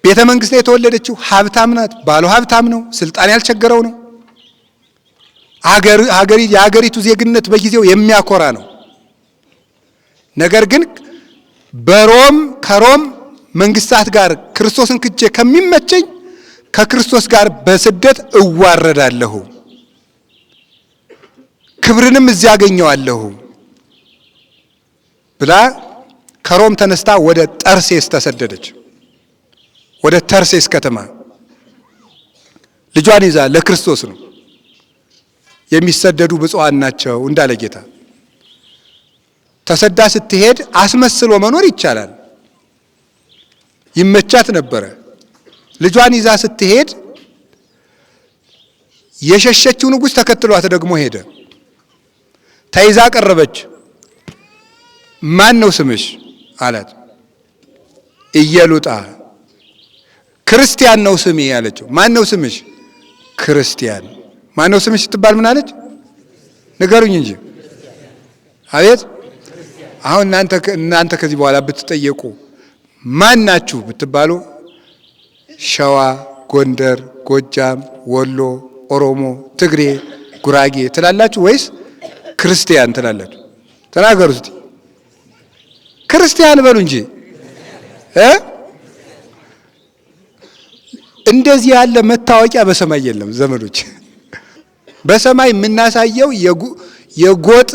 ቤተ መንግስት ላይ የተወለደችው ሀብታም ናት። ባሉ ሀብታም ነው። ስልጣን ያልቸገረው ነው። የሀገሪቱ ዜግነት በጊዜው የሚያኮራ ነው። ነገር ግን ከሮም መንግስታት ጋር ክርስቶስን ክጄ ከሚመቸኝ ከክርስቶስ ጋር በስደት እዋረዳለሁ፣ ክብርንም እዚያ አገኘዋለሁ ብላ ከሮም ተነስታ ወደ ጠርሴስ ተሰደደች። ወደ ተርሴስ ከተማ ልጇን ይዛ ለክርስቶስ ነው። የሚሰደዱ ብፁዓን ናቸው እንዳለ ጌታ። ተሰዳ ስትሄድ አስመስሎ መኖር ይቻላል፣ ይመቻት ነበረ። ልጇን ይዛ ስትሄድ የሸሸችው ንጉሥ ተከትሏት ደግሞ ሄደ። ተይዛ ቀረበች። ማን ነው ስምሽ አላት። ኢየሉጣ። ክርስቲያን ነው ስሜ አለችው። ማን ነው ስምሽ? ክርስቲያን። ማን ነው ስምሽ ስትባል ምን አለች? ንገሩኝ እንጂ። አቤት። አሁን እናንተ ከዚህ በኋላ ብትጠየቁ ማን ናችሁ ብትባሉ ሸዋ፣ ጎንደር፣ ጎጃም፣ ወሎ፣ ኦሮሞ፣ ትግሬ፣ ጉራጌ ትላላችሁ ወይስ ክርስቲያን ትላላችሁ? ተናገሩ እስቲ። ክርስቲያን በሉ እንጂ። እንደዚህ ያለ መታወቂያ በሰማይ የለም ዘመዶች። በሰማይ የምናሳየው የጎጥ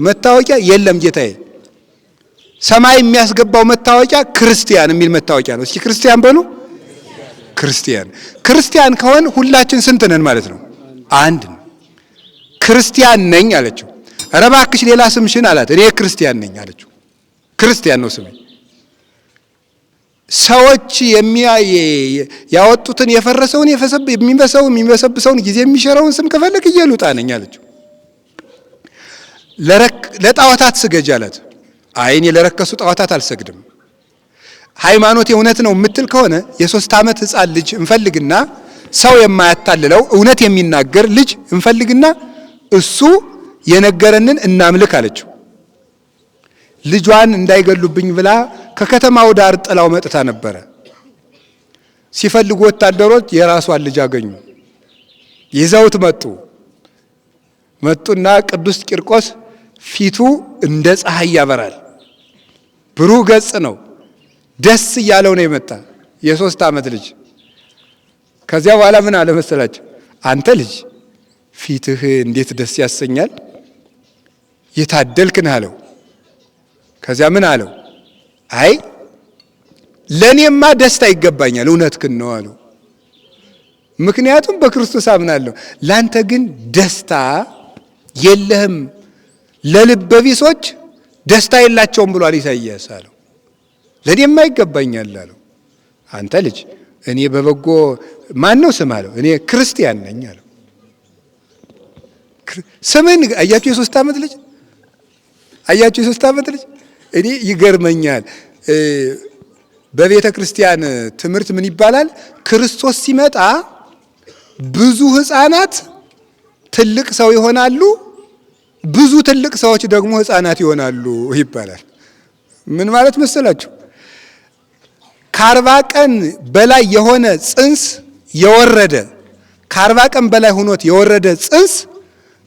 መታወቂያ የለም ጌታዬ። ሰማይ የሚያስገባው መታወቂያ ክርስቲያን የሚል መታወቂያ ነው። እስኪ ክርስቲያን በሉ። ክርስቲያን ከሆን ሁላችን ስንት ነን ማለት ነው? አንድ ነው። ክርስቲያን ነኝ አለችው። ኧረ እባክሽ ሌላ ስምሽን አላት። እኔ ክርስቲያን ነኝ አለችው። ክርስቲያን ነው ስሜ። ሰዎች ያወጡትን የፈረሰውን የሚበሰብሰውን ጊዜ የሚሸረውን ስም ከፈለክ ኢየሉጣ ነኝ አለችው። ለጣዖታት ስገጅ አላት። አይ እኔ ለረከሱ ጣዖታት አልሰግድም። ሃይማኖት እውነት ነው የምትል ከሆነ የ3 ዓመት ሕፃን ልጅ እንፈልግና ሰው የማያታልለው እውነት የሚናገር ልጅ እንፈልግና እሱ የነገረንን እናምልክ አለችው። ልጇን እንዳይገሉብኝ ብላ ከከተማው ዳር ጥላው መጥታ ነበረ። ሲፈልጉ ወታደሮች የራሷን ልጅ አገኙ። ይዘውት መጡና ቅዱስ ቂርቆስ ፊቱ እንደ ፀሐይ ያበራል። ብሩህ ገጽ ነው። ደስ እያለው ነው የመጣ የ3 ዓመት ልጅ። ከዚያ በኋላ ምን አለ መሰላችሁ? አንተ ልጅ ፊትህ እንዴት ደስ ያሰኛል፣ የታደልክ ነህ አለው። ከዚያ ምን አለው? አይ ለኔማ ደስታ ይገባኛል፣ እውነትህን ነው አለው። ምክንያቱም በክርስቶስ አምናለሁ። ላንተ ግን ደስታ የለህም፣ ለልበቢሶች ደስታ የላቸውም ብሏል ኢሳይያስ አለው። ለእኔማ ይገባኛል አለው። አንተ ልጅ እኔ በበጎ ማን ነው ስም አለው። እኔ ክርስቲያን ነኝ አለው። ስምን አያችሁ፣ የ3 ዓመት ልጅ አያችሁ፣ የ3 ዓመት ልጅ። እኔ ይገርመኛል። በቤተ ክርስቲያን ትምህርት ምን ይባላል? ክርስቶስ ሲመጣ ብዙ ሕፃናት ትልቅ ሰው ይሆናሉ፣ ብዙ ትልቅ ሰዎች ደግሞ ሕፃናት ይሆናሉ ይባላል። ምን ማለት መሰላችሁ? ከ40 ቀን በላይ የሆነ ጽንስ የወረደ ከ40 ቀን በላይ ሆኖት የወረደ ጽንስ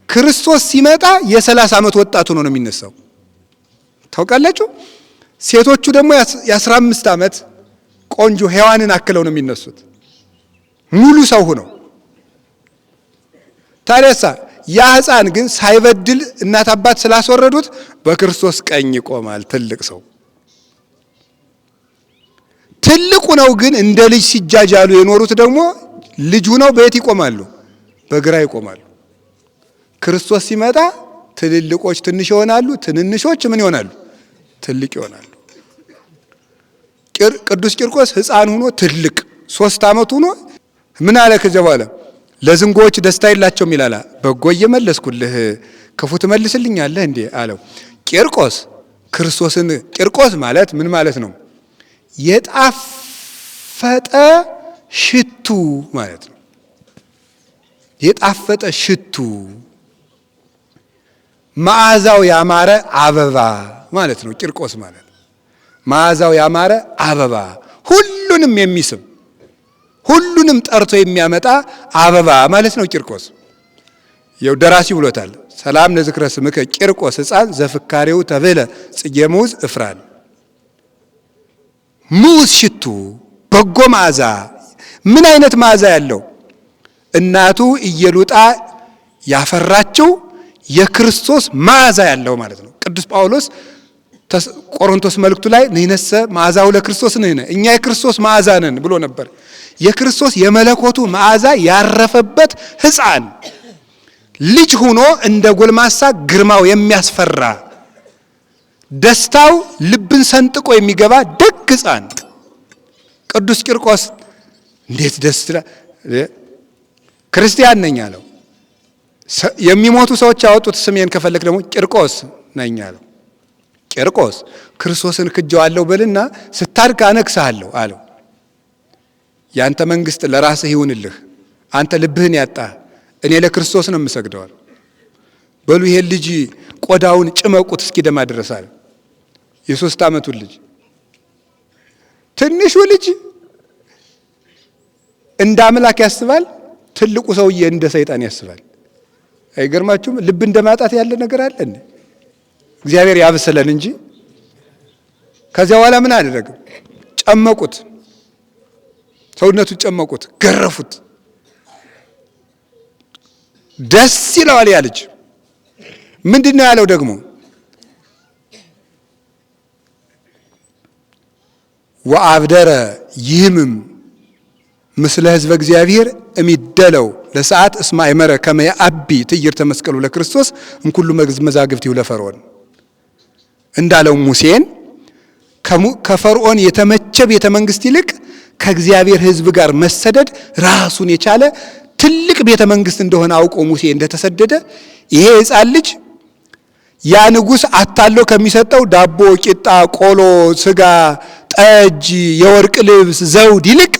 ክርስቶስ ሲመጣ የ30 ዓመት ወጣት ሆኖ ነው የሚነሳው። ታውቃላችሁ? ሴቶቹ ደግሞ የ15 ዓመት ቆንጆ ሔዋንን አክለው ነው የሚነሱት፣ ሙሉ ሰው ሆነው። ታዲያሳ ያ ሕፃን ግን ሳይበድል እናት አባት ስላስወረዱት በክርስቶስ ቀኝ ይቆማል፣ ትልቅ ሰው። ትልቁ ነው ግን እንደ ልጅ ሲጃጃሉ የኖሩት ደግሞ ልጅ ሆነው በየት ይቆማሉ? በግራ ይቆማሉ። ክርስቶስ ሲመጣ ትልልቆች ትንሽ ይሆናሉ፣ ትንንሾች ምን ይሆናሉ? ትልቅ ይሆናሉ። ቅዱስ ቂርቆስ ሕፃን ሆኖ ትልቅ 3 ዓመት ሆኖ ምን አለ? ከዚያ በኋላ ለዝንጎዎች ደስታ የላቸውም ይላል። በጎ እየመለስኩልህ ክፉ ትመልስልኛለህ እንዴ አለው። ቂርቆስ ክርስቶስን ቂርቆስ ማለት ምን ማለት ነው? የጣፈጠ ሽቱ ማለት ነው። የጣፈጠ ሽቱ መዓዛው ያማረ አበባ ማለት ነው። ቂርቆስ ማለት መዓዛው ያማረ አበባ፣ ሁሉንም የሚስብ ሁሉንም ጠርቶ የሚያመጣ አበባ ማለት ነው ቂርቆስ። የው ደራሲ ብሎታል። ሰላም ለዝክረ ስምከ ቂርቆስ ሕፃን ዘፍካሬው ተብለ ጽጌ ሙዝ እፍራን። ሙዝ ሽቱ፣ በጎ መዓዛ። ምን አይነት መዓዛ ያለው? እናቱ ኢየሉጣ ያፈራችው የክርስቶስ መዓዛ ያለው ማለት ነው። ቅዱስ ጳውሎስ ቆሮንቶስ መልእክቱ ላይ ነይነሰ መዓዛው ለክርስቶስ ነን፣ እኛ የክርስቶስ መዓዛ ነን ብሎ ነበር። የክርስቶስ የመለኮቱ መዓዛ ያረፈበት ሕፃን ልጅ ሆኖ እንደ ጎልማሳ ግርማው የሚያስፈራ ደስታው ልብን ሰንጥቆ የሚገባ ደግ ሕፃን ቅዱስ ቂርቆስ እንዴት ደስ ይላል! ክርስቲያን ነኝ አለው። የሚሞቱ ሰዎች ያወጡት ስሜን ከፈለክ ደግሞ ቂርቆስ ነኝ አለው። ቂርቆስ ክርስቶስን ክጀዋለሁ በልና ስታድግ አነግስሃለሁ አለው። ያንተ መንግስት ለራስህ ይሁንልህ፣ አንተ ልብህን ያጣ፣ እኔ ለክርስቶስ ነው የምሰግደዋል። በሉ ይሄን ልጅ ቆዳውን ጭመቁት እስኪ ደማ ድረሳል። የ3 ዓመቱ ልጅ ትንሹ ልጅ እንደ አምላክ ያስባል፣ ትልቁ ሰውዬ እንደ ሰይጣን ያስባል። አይገርማችሁም? ልብ እንደማጣት ያለ ነገር አለ እንዴ? እግዚአብሔር ያብሰለን እንጂ። ከዚያ በኋላ ምን አደረገ? ጨመቁት፣ ሰውነቱን ጨመቁት፣ ገረፉት። ደስ ይለዋል ያ ልጅ። ምንድነው ያለው ደግሞ? ወአብደረ ይህምም ምስለ ህዝበ እግዚአብሔር እሚደለው ለሰዓት እስማ ይመረ ከመ አቢ ትዕይርተ መስቀሉ ለክርስቶስ እንኩሉ መዛግብቲሁ ለፈርዖን እንዳለው ሙሴን ከፈርዖን የተመቸ ቤተ መንግስት ይልቅ ከእግዚአብሔር ህዝብ ጋር መሰደድ ራሱን የቻለ ትልቅ ቤተ መንግስት እንደሆነ አውቆ ሙሴ እንደተሰደደ ይሄ ሕፃን ልጅ ያ ንጉሥ አታሎ ከሚሰጠው ዳቦ፣ ቂጣ፣ ቆሎ፣ ስጋ፣ ጠጅ፣ የወርቅ ልብስ፣ ዘውድ ይልቅ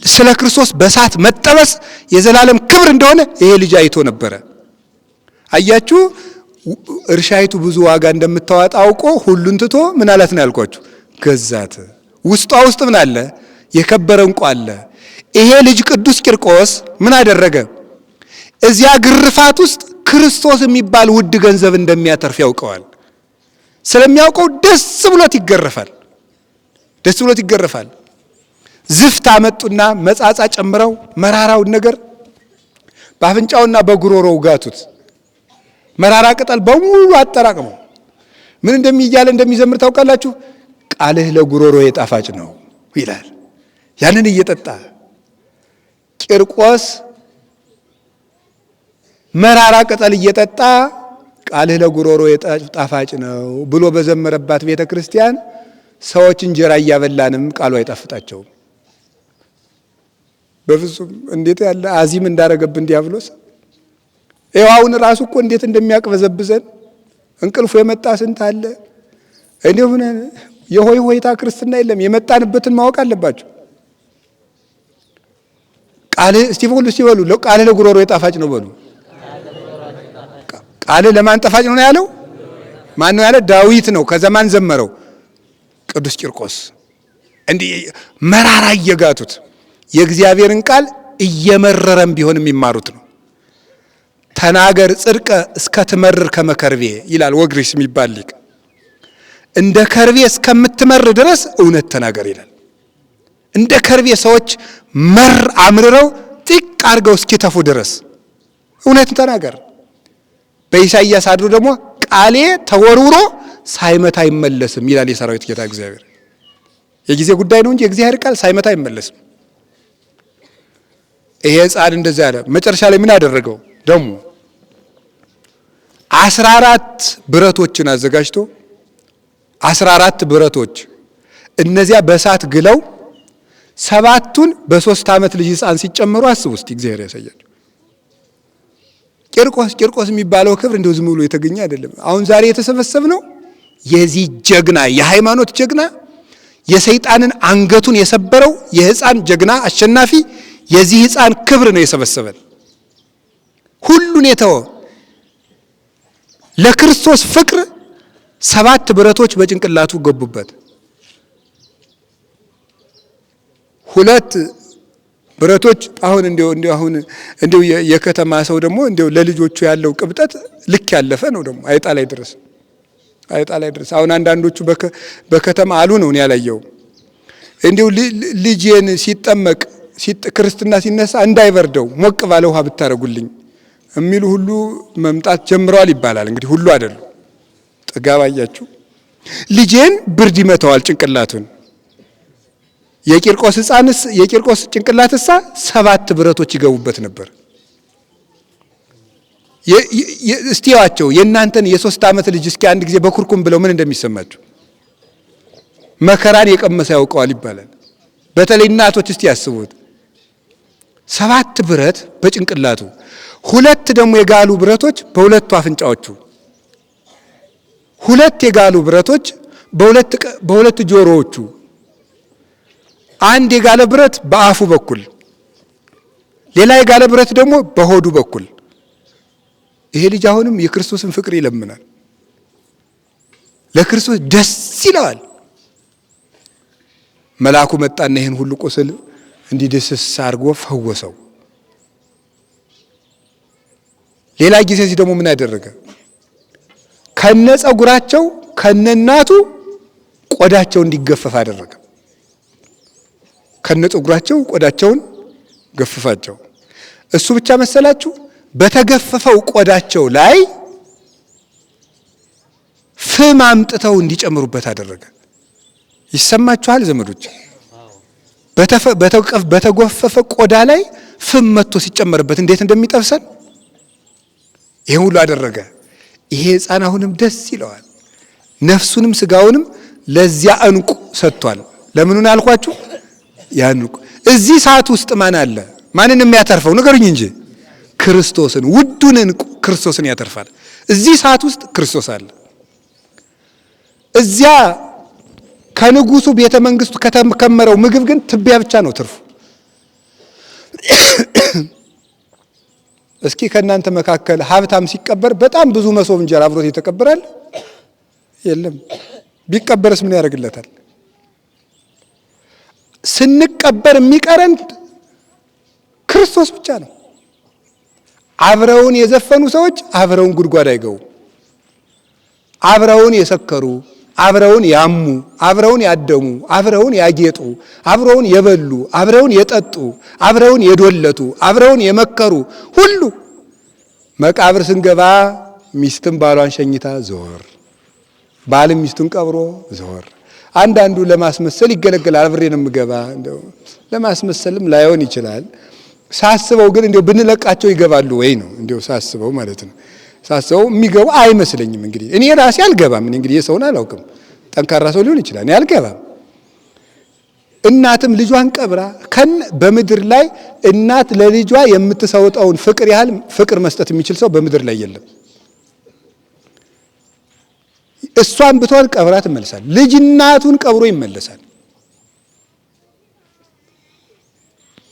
ስለ ክርስቶስ በሳት መጠበስ የዘላለም ክብር እንደሆነ ይሄ ልጅ አይቶ ነበረ። አያችሁ፣ እርሻይቱ ብዙ ዋጋ እንደምታወጣ አውቆ ሁሉን ትቶ ምን አላት ነው ያልኳችሁ? ገዛት። ውስጧ ውስጥ ምን አለ? የከበረ ዕንቁ አለ። ይሄ ልጅ ቅዱስ ቂርቆስ ምን አደረገ? እዚያ ግርፋት ውስጥ ክርስቶስ የሚባል ውድ ገንዘብ እንደሚያተርፍ ያውቀዋል። ስለሚያውቀው ደስ ብሎት ይገረፋል። ደስ ብሎት ይገረፋል። ዝፍት አመጡና መጻጻ ጨምረው መራራውን ነገር በአፍንጫውና በጉሮሮው ጋቱት። መራራ ቅጠል በሙሉ አጠራቅመው ምን እንደሚያለ እንደሚዘምር ታውቃላችሁ? ቃልህ ለጉሮሮ የጣፋጭ ነው ይላል። ያንን እየጠጣ ቂርቆስ መራራ ቅጠል እየጠጣ ቃልህ ለጉሮሮ ጣፋጭ ነው ብሎ በዘመረባት ቤተ ክርስቲያን ሰዎች እንጀራ እያበላንም ቃሉ አይጣፍጣቸውም። በፍጹም እንዴት ያለ አዚም እንዳረገብን ዲያብሎስ አሁን ራሱ እኮ እንዴት እንደሚያቅበዘብዘን እንቅልፉ የመጣ ስንት አለ። እንዴው የሆይ ሆይታ ክርስትና የለም። የመጣንበትን ማወቅ አለባቸው። ቃል እስቲ በሉ ቃል ለጉሮሮ ጣፋጭ ነው በሉ። ቃል ለማን ጣፋጭ ነው ያለው? ማን ነው ያለ? ዳዊት ነው። ከዘማን ዘመረው ቅዱስ ቂርቆስ። እንዲህ መራራ እየጋቱት የእግዚአብሔርን ቃል እየመረረም ቢሆን የሚማሩት ነው። ተናገር ጽድቀ እስከ ትመርር ከመከርቤ ይላል ወግሪስ የሚባል ሊቅ። እንደ ከርቤ እስከምትመር ድረስ እውነት ተናገር ይላል። እንደ ከርቤ ሰዎች አምርረው ጥቅ አድርገው እስኪተፉ ድረስ እውነት ተናገር። በኢሳይያስ አድሮ ደግሞ ቃሌ ተወርውሮ ሳይመታ አይመለስም ይላል የሰራዊት ጌታ እግዚአብሔር። የጊዜ ጉዳይ ነው እንጂ የእግዚአብሔር ቃል ሳይመታ አይመለስም። ይሄ ሕፃን እንደዛ ያለ መጨረሻ ላይ ምን አደረገው? ደግሞ 14 ብረቶችን አዘጋጅቶ 14 ብረቶች እነዚያ በእሳት ግለው 7ቱን በ3 ዓመት ልጅ ሕፃን ሲጨመሩ አስቡ እስቲ እግዚአብሔር ያሳያቸው። ቂርቆስ የሚባለው ክብር እንደው ዝም ብሎ የተገኘ አይደለም። አሁን ዛሬ የተሰበሰብነው የዚህ ጀግና የሃይማኖት ጀግና የሰይጣንን አንገቱን የሰበረው የሕፃን ጀግና አሸናፊ የዚህ ሕፃን ክብር ነው የሰበሰበን። ሁሉን የተወ ለክርስቶስ ፍቅር 7 ብረቶች በጭንቅላቱ ገቡበት። 2 ብረቶች አሁን እንደው የከተማ ሰው ደግሞ እንደው ለልጆቹ ያለው ቅብጠት ልክ ያለፈ ነው። ደግሞ አይጣ ላይ ድረስ አሁን አንዳንዶቹ በከተማ አሉ ነው ያላየው። እንደው ልጄን ሲጠመቅ ክርስትና ሲነሳ እንዳይበርደው ሞቅ ባለ ውሃ ብታረጉልኝ የሚሉ ሁሉ መምጣት ጀምረዋል ይባላል። እንግዲህ ሁሉ አይደሉ። ጥጋብ አያችሁ። ልጄን ብርድ ይመታዋል ጭንቅላቱን። የቂርቆስ ጭንቅላትሳ 7 ብረቶች ይገቡበት ነበር። እስቲዋቸው የእናንተን የ3 ዓመት ልጅ እስኪ አንድ ጊዜ በኩርኩም ብለው ምን እንደሚሰማቸው መከራን የቀመሰ ያውቀዋል ይባላል። በተለይ እናቶች እስቲ ያስቡት። 7 ብረት በጭንቅላቱ፣ 2 ደግሞ የጋሉ ብረቶች በሁለቱ አፍንጫዎቹ፣ 2 የጋሉ ብረቶች በሁለት ጆሮዎቹ፣ 1 የጋለ ብረት በአፉ በኩል፣ ሌላ የጋለ ብረት ደግሞ በሆዱ በኩል። ይሄ ልጅ አሁንም የክርስቶስን ፍቅር ይለምናል። ለክርስቶስ ደስ ይለዋል። መልአኩ መጣና ይሄን ሁሉ ቁስል እንዲደስስ አድርጎ ፈወሰው። ሌላ ጊዜ ደግሞ ምን ያደረገ? ከነ ጸጉራቸው ከነ እናቱ ቆዳቸው እንዲገፈፍ አደረገ። ከነ ጸጉራቸው ቆዳቸውን ገፈፋቸው። እሱ ብቻ መሰላችሁ? በተገፈፈው ቆዳቸው ላይ ፍም አምጥተው እንዲጨምሩበት አደረገ። ይሰማችኋል ዘመዶች? በተጎፈፈ ቆዳ ላይ ፍም መጥቶ ሲጨመርበት እንዴት እንደሚጠብሰን ይሄን ሁሉ አደረገ። ይሄ ሕፃን አሁንም ደስ ይለዋል። ነፍሱንም ስጋውንም ለዚያ እንቁ ሰጥቷል። ለምኑን አልኳችሁ? ያን እንቁ እዚህ ሰዓት ውስጥ ማን አለ? ማንን የሚያተርፈው ንገሩኝ እንጂ ክርስቶስን፣ ውዱን እንቁ ክርስቶስን ያተርፋል። እዚህ ሰዓት ውስጥ ክርስቶስ አለ። እዚያ ከንጉሱ ቤተ መንግስቱ ከተከመረው ምግብ ግን ትቢያ ብቻ ነው ትርፉ። እስኪ ከእናንተ መካከል ሀብታም ሲቀበር በጣም ብዙ መሶብ እንጀራ አብሮት ይተቀበራል? የለም። ቢቀበርስ ምን ያደርግለታል? ስንቀበር የሚቀረን ክርስቶስ ብቻ ነው። አብረውን የዘፈኑ ሰዎች አብረውን ጉድጓድ አይገቡ። አብረውን የሰከሩ፣ አብረውን ያሙ፣ አብረውን ያደሙ፣ አብረውን ያጌጡ፣ አብረውን የበሉ፣ አብረውን የጠጡ፣ አብረውን የዶለቱ፣ አብረውን የመከሩ ሁሉ መቃብር ስንገባ ሚስትም ባሏን ሸኝታ ዞር፣ ባልም ሚስቱን ቀብሮ ዞር። አንዳንዱ ለማስመሰል ይገለገላል። አብሬ ነው የምገባ እንደው ለማስመሰልም ላይሆን ይችላል። ሳስበው ግን እንደው ብንለቃቸው ይገባሉ ወይ ነው እንደው ሳስበው ማለት ነው። ሳስበው የሚገቡ አይመስለኝም። እንግዲህ እኔ ራሴ አልገባም። እኔ እንግዲህ የሰውን አላውቅም። ጠንካራ ሰው ሊሆን ይችላል። እኔ አልገባም። እናትም ልጇን ቀብራ በምድር ላይ እናት ለልጇ የምትሰውጠውን ፍቅር ያህል ፍቅር መስጠት የሚችል ሰው በምድር ላይ የለም። እሷን ብትሆን ቀብራ ትመለሳል። ልጅ እናቱን ቀብሮ ይመለሳል።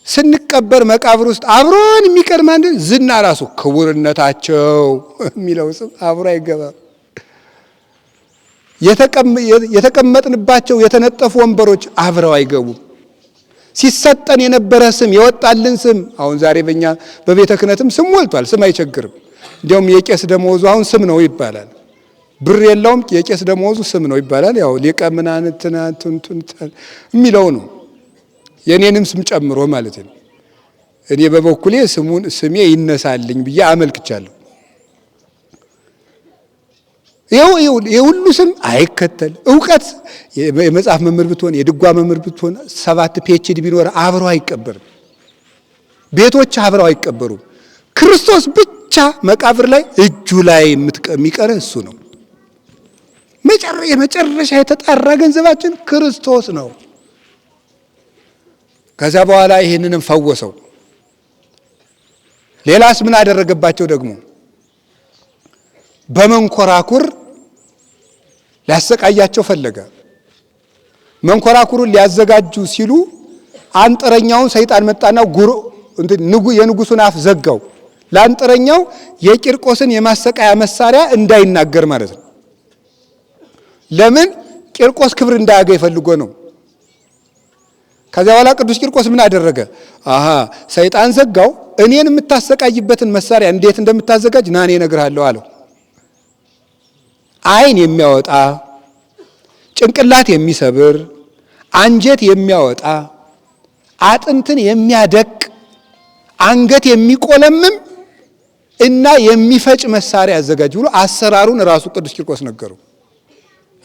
ስንቀበር መቃብር ውስጥ አብሮን የሚቀር ማን ዝና ራሱ ክቡርነታቸው የሚለው ስም አብሮ አይገባም። የተቀመጥንባቸው የተነጠፉ ወንበሮች አብረው አይገቡም። ሲሰጠን የነበረ ስም የወጣልን ስም አሁን ዛሬ በእኛ በቤተ ክህነትም ስም ሞልቷል። ስም አይቸግርም። እንዲያውም የቄስ ደመወዙ አሁን ስም ነው ይባላል። ብር የለውም የቄስ ደመወዙ ስም ነው ይባላል። ያው ሊቀ ምናምን ትናንቱን የሚለው ነው። የኔንም ስም ጨምሮ ማለት ነው። እኔ በበኩሌ ስሜ ይነሳልኝ ብዬ አመልክቻለሁ። የሁሉ ስም አይከተል። ዕውቀት የመጽሐፍ መምህር ብትሆን የድጓ መምህር ብትሆን 7 PhD ቢኖር አብረው አይቀበርም። ቤቶች አብረው አይቀበሩም። ክርስቶስ ብቻ መቃብር ላይ እጁ ላይ የሚቀር እሱ ነው። የመጨረሻ የተጣራ ገንዘባችን ክርስቶስ ነው። ከዛ በኋላ ይሄንንም ፈወሰው። ሌላስ ምን አደረገባቸው ደግሞ? በመንኮራኩር ሊያሰቃያቸው ፈለገ። መንኮራኩሩን ሊያዘጋጁ ሲሉ አንጥረኛውን ሰይጣን መጣና የንጉሱን አፍ ዘጋው። ለአንጥረኛው የቂርቆስን የማሰቃያ መሳሪያ እንዳይናገር ማለት ነው። ለምን? ቂርቆስ ክብር እንዳያገኝ ፈልጎ ነው። ከዚያ በኋላ ቅዱስ ቂርቆስ ምን አደረገ? ሰይጣን ዘጋው። እኔን የምታሰቃይበትን መሳሪያ እንዴት እንደምታዘጋጅ ና እኔ እነግርሃለሁ አለው። ዓይን የሚያወጣ ጭንቅላት የሚሰብር አንጀት የሚያወጣ አጥንትን የሚያደቅ አንገት የሚቆለምም እና የሚፈጭ መሳሪያ አዘጋጅ ብሎ አሰራሩን ራሱ ቅዱስ ቂርቆስ ነገረው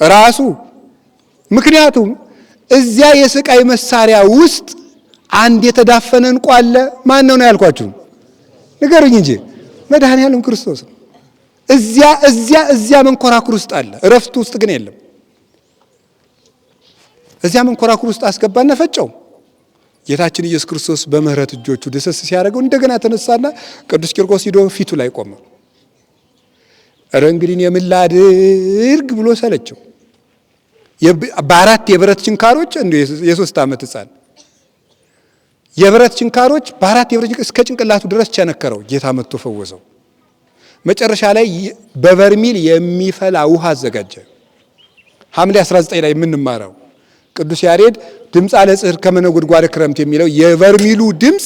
ራሱ። ምክንያቱም እዚያ የስቃይ መሳሪያ ውስጥ አንድ የተዳፈነ ዕንቁ አለ። ማን ነው ያልኳችሁ? ንገሩኝ እንጂ መድኃኔዓለም ክርስቶስ ነው። እዚያ መንኮራኩር ውስጥ አለ። እረፍት ውስጥ ግን የለም። እዚያ መንኮራኩር ውስጥ አስገባና ፈጨው። ጌታችን ኢየሱስ ክርስቶስ በምህረት እጆቹ ደሰስ ሲያደርገው እንደገና ተነሳና ቅዱስ ቂርቆስ ሂዶ ፊቱ ላይ ቆመ። ኧረ እንግዲህ የምን ላድርግ ብሎ ሰለቸው። በአራት የብረት ችንካሮች የ3 ዓመት ሕፃን የብረት ችንካሮች በአራት የብረት እስከ ጭንቅላቱ ድረስ ቸነከረው። ጌታ መጥቶ ፈወሰው። መጨረሻ ላይ በበርሚል የሚፈላ ውሃ አዘጋጀ። ሐምሌ 19 ላይ የምንማረው ቅዱስ ያሬድ ድምፅ ለጽህር ከመነጎድጓድ ክረምት የሚለው የበርሚሉ ድምፅ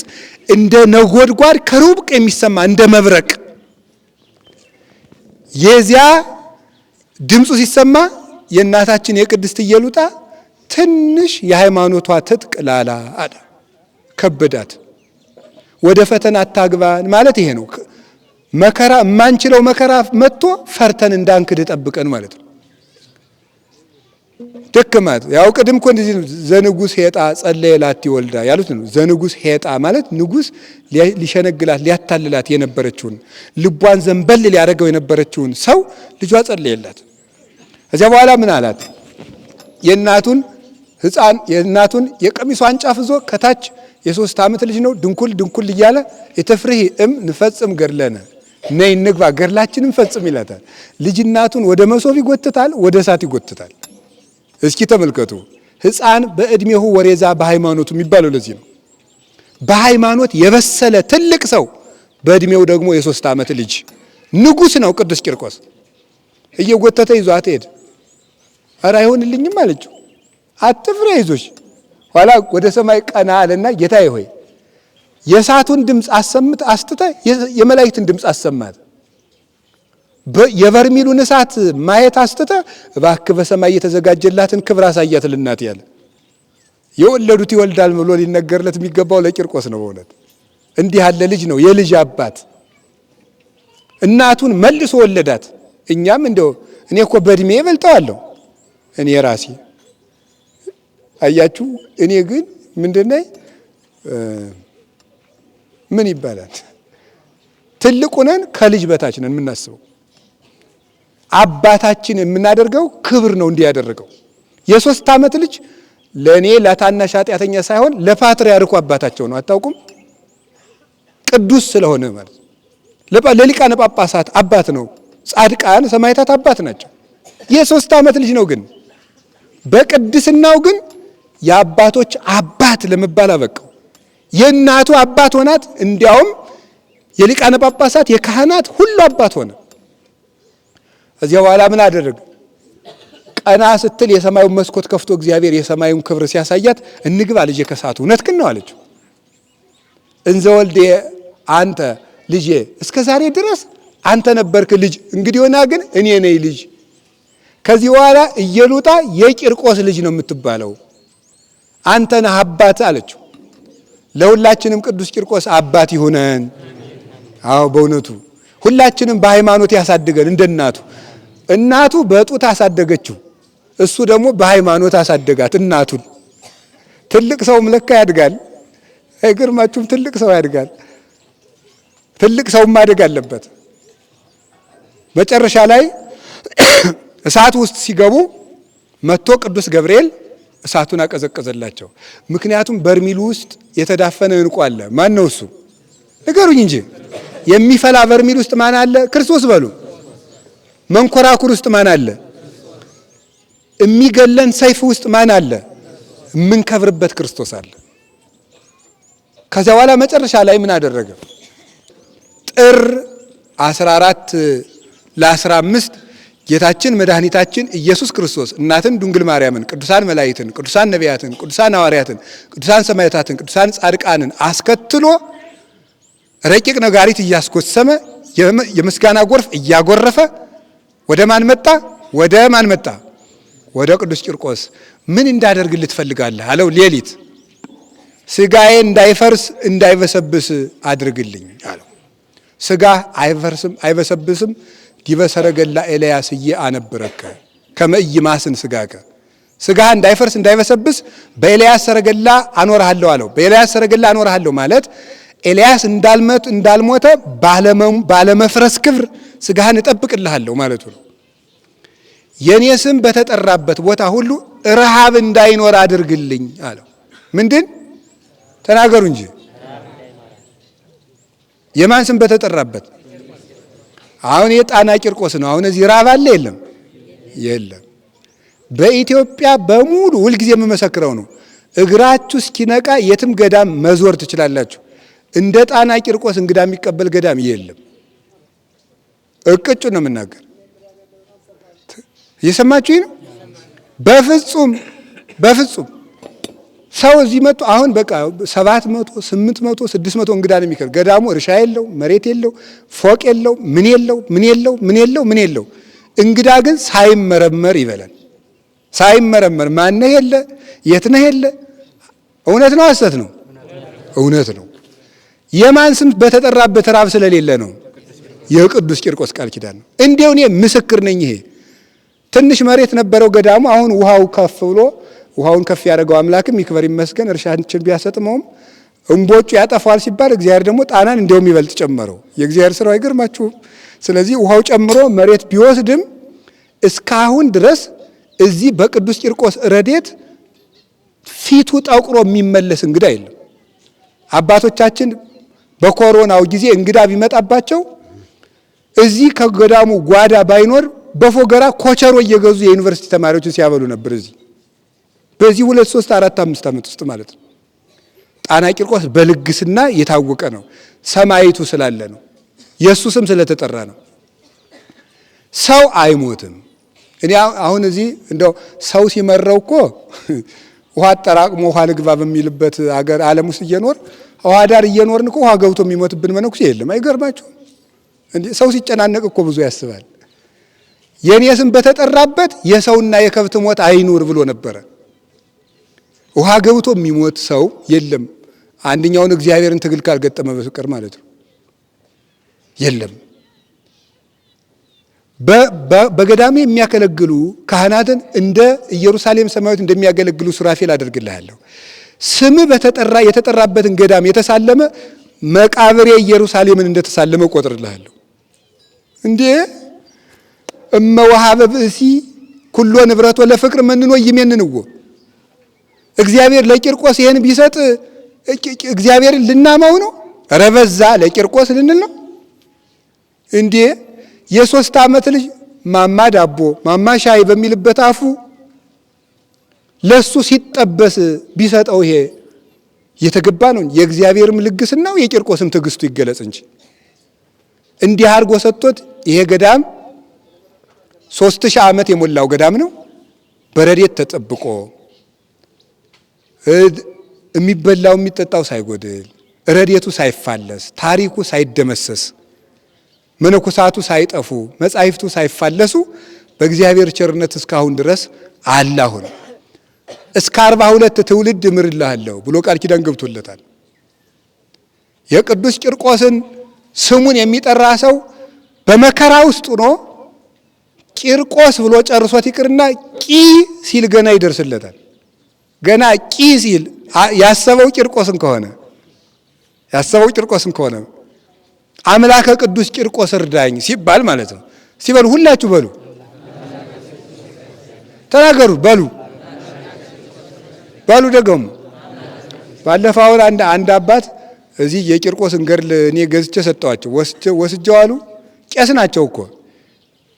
እንደ ነጎድጓድ ከሩቅ የሚሰማ እንደ መብረቅ የዚያ ድምፁ ሲሰማ የእናታችን የቅድስት ኢየሉጣ ትንሽ የሃይማኖቷ ትጥቅ ላላ አለ፣ ከበዳት። ወደ ፈተና አታግባን ማለት ይሄ ነው። መከራ የማንችለው መከራ መጥቶ ፈርተን እንዳንክድ ጠብቀን ማለት ነው። ደከማት። ያው ቅድም እኮ እንደዚህ ዘንጉስ ሄጣ ጸለየ ላቲ ወልዳ ያሉት ነው። ዘንጉስ ሄጣ ማለት ንጉስ ሊሸነግላት ሊያታልላት የነበረችውን ልቧን ዘንበል ሊያደርገው የነበረችውን ሰው ልጇ ጸለየላት። ከዚያ በኋላ ምን አላት? የእናቱን ሕፃን የእናቱን የቀሚሷን ጫፍ ይዞ ከታች የ3 ዓመት ልጅ ነው ድንኩል እያለ የተፍርሂ ንፈጽም ገድለነ ነይ እንግባ ገድላችንን ፈጽም ይላታል። ልጅ እናቱን ወደ መሶብ ይጎትታል፣ ወደ እሳት ይጎትታል። እስኪ ተመልከቱ። ሕፃን በእድሜሁ ወሬዛ በሃይማኖቱ የሚባለው ለዚህ ነው። በሃይማኖት የበሰለ ትልቅ ሰው በእድሜው ደግሞ የ3 ዓመት ልጅ ንጉስ ነው። ቅዱስ ቂርቆስ እየጎተተ ይዟት ሄደ። ኧረ አይሆንልኝም አለችው። አትፍሪ አይዞሽ። ኋላ ወደ ሰማይ ቀና አለና ጌታዬ ሆይ የእሳቱን ድምፅ አስትተ የመላእክትን ድምፅ አሰማት፣ የበርሚሉን እሳት ማየት አስትተ እባክህ በሰማይ የተዘጋጀላትን ክብር አሳያት ልናት ያለ የወለዱት ይወልዳል ብሎ ሊነገርለት የሚገባው ለቂርቆስ ነው። በእውነት እንዲህ ያለ ልጅ ነው፣ የልጅ አባት። እናቱን መልሶ ወለዳት። እኛም እንደው እኔ እኮ በእድሜ እበልጠዋለሁ እኔ ራሴ። አያችሁ፣ እኔ ግን ምንድነው ምን ይባላል? ትልቁ ነን፣ ከልጅ በታች ነን የምናስበው። አባታችን የምናደርገው ክብር ነው እንዲያደርገው። የ3 ዓመት ልጅ ለእኔ ለታናሽ ኃጢአተኛ ሳይሆን ለፓትርያርኩ አባታቸው ነው። አታውቁም? ቅዱስ ስለሆነ ማለት ለሊቃነ ጳጳሳት አባት ነው። ጻድቃን ሰማዕታት አባት ናቸው። የ3 ዓመት ልጅ ነው፣ ግን በቅድስናው ግን የአባቶች አባት ለመባል አበቃው። የእናቱ አባት ሆናት። እንዲያውም የሊቃነ ጳጳሳት የካህናት ሁሉ አባት ሆነ። እዚያ በኋላ ምን አደረገ? ቀና ስትል የሰማዩን መስኮት ከፍቶ እግዚአብሔር የሰማዩን ክብር ሲያሳያት እንግባ ልጄ ከሳቱ እውነትህን ነው አለችው። እንዘ ወልዴ አንተ ልጄ፣ እስከ ዛሬ ድረስ አንተ ነበርክ ልጅ፣ እንግዲህ ሆና ግን እኔ ነኝ ልጅ። ከዚህ በኋላ ኢየሉጣ የቂርቆስ ልጅ ነው የምትባለው፣ አንተ ነህ አባት አለችው። ለሁላችንም ቅዱስ ቂርቆስ አባት ይሁነን። አዎ በእውነቱ ሁላችንም በሃይማኖት ያሳድገን። እንደ እናቱ በጡት አሳደገችው፣ እሱ ደግሞ በሃይማኖት አሳደጋት እናቱን። ትልቅ ሰውም ለካ ያድጋል። አይገርማችሁም? ትልቅ ሰው ያድጋል። ትልቅ ሰው ማደግ አለበት። መጨረሻ ላይ እሳት ውስጥ ሲገቡ መጥቶ ቅዱስ ገብርኤል እሳቱን አቀዘቀዘላቸው። ምክንያቱም በርሚሉ ውስጥ የተዳፈነ ዕንቁ አለ። ማን ነው እሱ? ንገሩኝ እንጂ። የሚፈላ በርሚል ውስጥ ማን አለ? ክርስቶስ በሉ። መንኮራኩር ውስጥ ማን አለ? የሚገለን ሰይፍ ውስጥ ማን አለ? የምንከብርበት ክርስቶስ አለ። ከዚያ በኋላ መጨረሻ ላይ ምን አደረገ? ጥር 14 ለ15 ጌታችን መድኃኒታችን ኢየሱስ ክርስቶስ እናትን ድንግል ማርያምን፣ ቅዱሳን መላእክትን፣ ቅዱሳን ነቢያትን፣ ቅዱሳን ሐዋርያትን፣ ቅዱሳን ሰማዕታትን፣ ቅዱሳን ጻድቃንን አስከትሎ ረቂቅ ነጋሪት እያስኮሰመ የምስጋና ጎርፍ እያጎረፈ ወደ ማን መጣ? ወደ ማን መጣ? ወደ ቅዱስ ቂርቆስ። ምን እንዳደርግልህ ትፈልጋለህ አለው። ሌሊት ስጋዬ እንዳይፈርስ እንዳይበሰብስ አድርግልኝ አለው። ስጋ አይፈርስም አይበሰብስም ዲበ ሰረገላ ኤልያስ አነብረከ ከመ ኢይማስን ስጋከ። ስጋህ እንዳይፈርስ እንዳይበሰብስ በኤልያስ ሰረገላ አኖርሃለሁ አለው። በኤልያስ ሰረገላ አኖርሃለሁ ማለት ኤልያስ እንዳልሞተ ባለመፍረስ ክብር ስጋህን እጠብቅልሃለሁ ማለቱ ነው። የኔ ስም በተጠራበት ቦታ ሁሉ ረሃብ እንዳይኖር አድርግልኝ አለው። ምንድን ተናገሩ እንጂ። የማን ስም በተጠራበት? አሁን የጣና ቂርቆስ ነው። አሁን እዚህ ረሃብ አለ የለም? የለም። በኢትዮጵያ በሙሉ ሁልጊዜ የምመሰክረው ነው። እግራችሁ እስኪነቃ የትም ገዳም መዞር ትችላላችሁ። እንደ ጣና ቂርቆስ እንግዳ የሚቀበል ገዳም የለም። እቅጩ ነው የምናገር። እየሰማችሁኝ ነው? በፍጹም ሰው እዚህ መጥቶ አሁን በቃ 700 800 600 እንግዳ ነው የሚከር። ገዳሙ እርሻ የለው፣ መሬት የለው፣ ፎቅ የለው፣ ምን የለው። እንግዳ ግን ሳይመረመር ይበላል። ሳይመረመር ማነህ የለ፣ የት ነህ የለ። እውነት ነው ሐሰት ነው? እውነት ነው። የማን ስም በተጠራበት ራብ ስለሌለ ነው? የቅዱስ ቂርቆስ ቃል ኪዳን ነው። እንዲያው እኔ ምስክር ነኝ። ይሄ ትንሽ መሬት ነበረው ገዳሙ። አሁን ውሃው ከፍ ብሎ ውሃውን ከፍ ያደረገው አምላክም ይክበር ይመስገን እርሻችን ቢያሰጥመውም እምቦጩ ያጠፋዋል ሲባል እግዚአብሔር ደግሞ ጣናን እንዲያውም ይበልጥ ጨመረው። የእግዚአብሔር ስራው አይገርማችሁም? ስለዚህ ውሃው ጨምሮ መሬት ቢወስድም እስካሁን ድረስ እዚህ በቅዱስ ቂርቆስ ረድኤት ፊቱ ጠቁሮ የሚመለስ እንግዳ የለም። አባቶቻችን በኮሮናው ጊዜ እንግዳ ቢመጣባቸው እዚህ ከገዳሙ ጓዳ ባይኖር በፎገራ ኮቸሮ እየገዙ የዩኒቨርሲቲ ተማሪዎችን ሲያበሉ ነበር። እዚህ በዚህ 2 3 4 5 ዓመት ውስጥ ማለት ነው። ጣና ቂርቆስ በልግስና የታወቀ ነው። ሰማይቱ ስላለ ነው። የሱ ስም ስለተጠራ ነው። ሰው አይሞትም። እኔ አሁን እዚህ እንደው ሰው ሲመረው እኮ ውሃ አጠራቅሞ ውሃ ልግባ በሚልበት አገር ዓለም ውስጥ እየኖር ውሃ ዳር እየኖርን እኮ ውሃ ገብቶ የሚሞትብን መነኩሴ የለም። አይገርማችሁም? እንዴ ሰው ሲጨናነቅ እኮ ብዙ ያስባል። የኔ ስም በተጠራበት የሰውና የከብት ሞት አይኑር ብሎ ነበረ። ውሃ ገብቶ የሚሞት ሰው የለም። አንደኛውን እግዚአብሔርን ትግል ካልገጠመ በፍቅር ማለት ነው። የለም። በገዳሜ የሚያገለግሉ ካህናትን እንደ ኢየሩሳሌም ሰማያዊት እንደሚያገለግሉ ሱራፌል አደርግልሃለሁ። ስም የተጠራበትን ገዳም የተሳለመ መቃብሬ ኢየሩሳሌምን እንደተሳለመ ቆጥርልሃለሁ። እንዴ እመወሃበ ብእሲ ኩሎ ንብረቶ ለፍቅር መንኖ ይሜንንዎ። እግዚአብሔር ለቂርቆስ ይሄን ቢሰጥ እግዚአብሔርን ልናማው ነው? ረበዛ ለቂርቆስ ልንል ነው እንዴ? የ3 ዓመት ልጅ ማማ ዳቦ ማማ ሻይ በሚልበት አፉ ለሱ ሲጠበስ ቢሰጠው ይሄ የተገባ ነው። የእግዚአብሔርም ልግስናው የቂርቆስም ትዕግስቱ ይገለጽ እንጂ እንዲህ አድርጎ ሰጥቶት ይሄ ገዳም 3000 ዓመት የሞላው ገዳም ነው። በረድኤት ተጠብቆ የሚበላው የሚጠጣው ሳይጎድል፣ ረድኤቱ ሳይፋለስ፣ ታሪኩ ሳይደመሰስ፣ መነኮሳቱ ሳይጠፉ፣ መጻሕፍቱ ሳይፋለሱ በእግዚአብሔር ቸርነት እስካሁን ድረስ አላሁን እስከ 42 ትውልድ እምርልሃለሁ ብሎ ቃል ኪዳን ገብቶለታል። የቅዱስ ቂርቆስን ስሙን የሚጠራ ሰው በመከራ ውስጥ ሆኖ ቂርቆስ ብሎ ጨርሶት ይቅርና ቂ ሲል ገና ይደርስለታል። ገና ቂ ሲል ያሰበው ቂርቆስን ከሆነ አምላከ ቅዱስ ቂርቆስ እርዳኝ ሲባል ማለት ነው። ሲበሉ ሁላችሁ በሉ ተናገሩ በሉ ደግሞ ባለፈው አንድ አባት እዚህ የቂርቆስን ገድል እኔ ገዝቼ ሰጠዋቸው። ወስጀው አሉ ቄስ ናቸው እኮ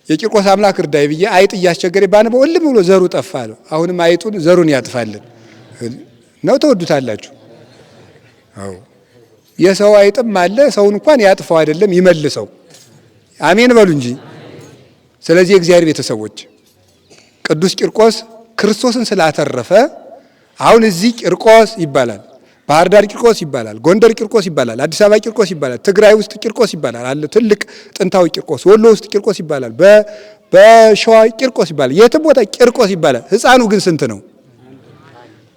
የቂርቆስ አምላክ እርዳይ ብዬ አይጥ እያስቸገረ ባነበው እልም ብሎ ዘሩ ጠፋ አለ። አሁንም አይጡን ዘሩን ያጥፋልን ነው። ተወዱታላችሁ። አዎ የሰው አይጥም አለ ሰውን እንኳን ያጥፋው አይደለም ይመልሰው። አሜን በሉ እንጂ። ስለዚህ የእግዚአብሔር ቤተሰቦች ቅዱስ ቂርቆስ ክርስቶስን ስላተረፈ አሁን እዚህ ቂርቆስ ይባላል፣ ባህር ዳር ቂርቆስ ይባላል፣ ጎንደር ቂርቆስ ይባላል፣ አዲስ አበባ ቂርቆስ ይባላል፣ ትግራይ ውስጥ ቂርቆስ ይባላል አለ ትልቅ ጥንታዊ ቂርቆስ፣ ወሎ ውስጥ ቂርቆስ ይባላል፣ በሸዋ ቂርቆስ ይባላል፣ የትም ቦታ ቂርቆስ ይባላል። ሕፃኑ ግን ስንት ነው?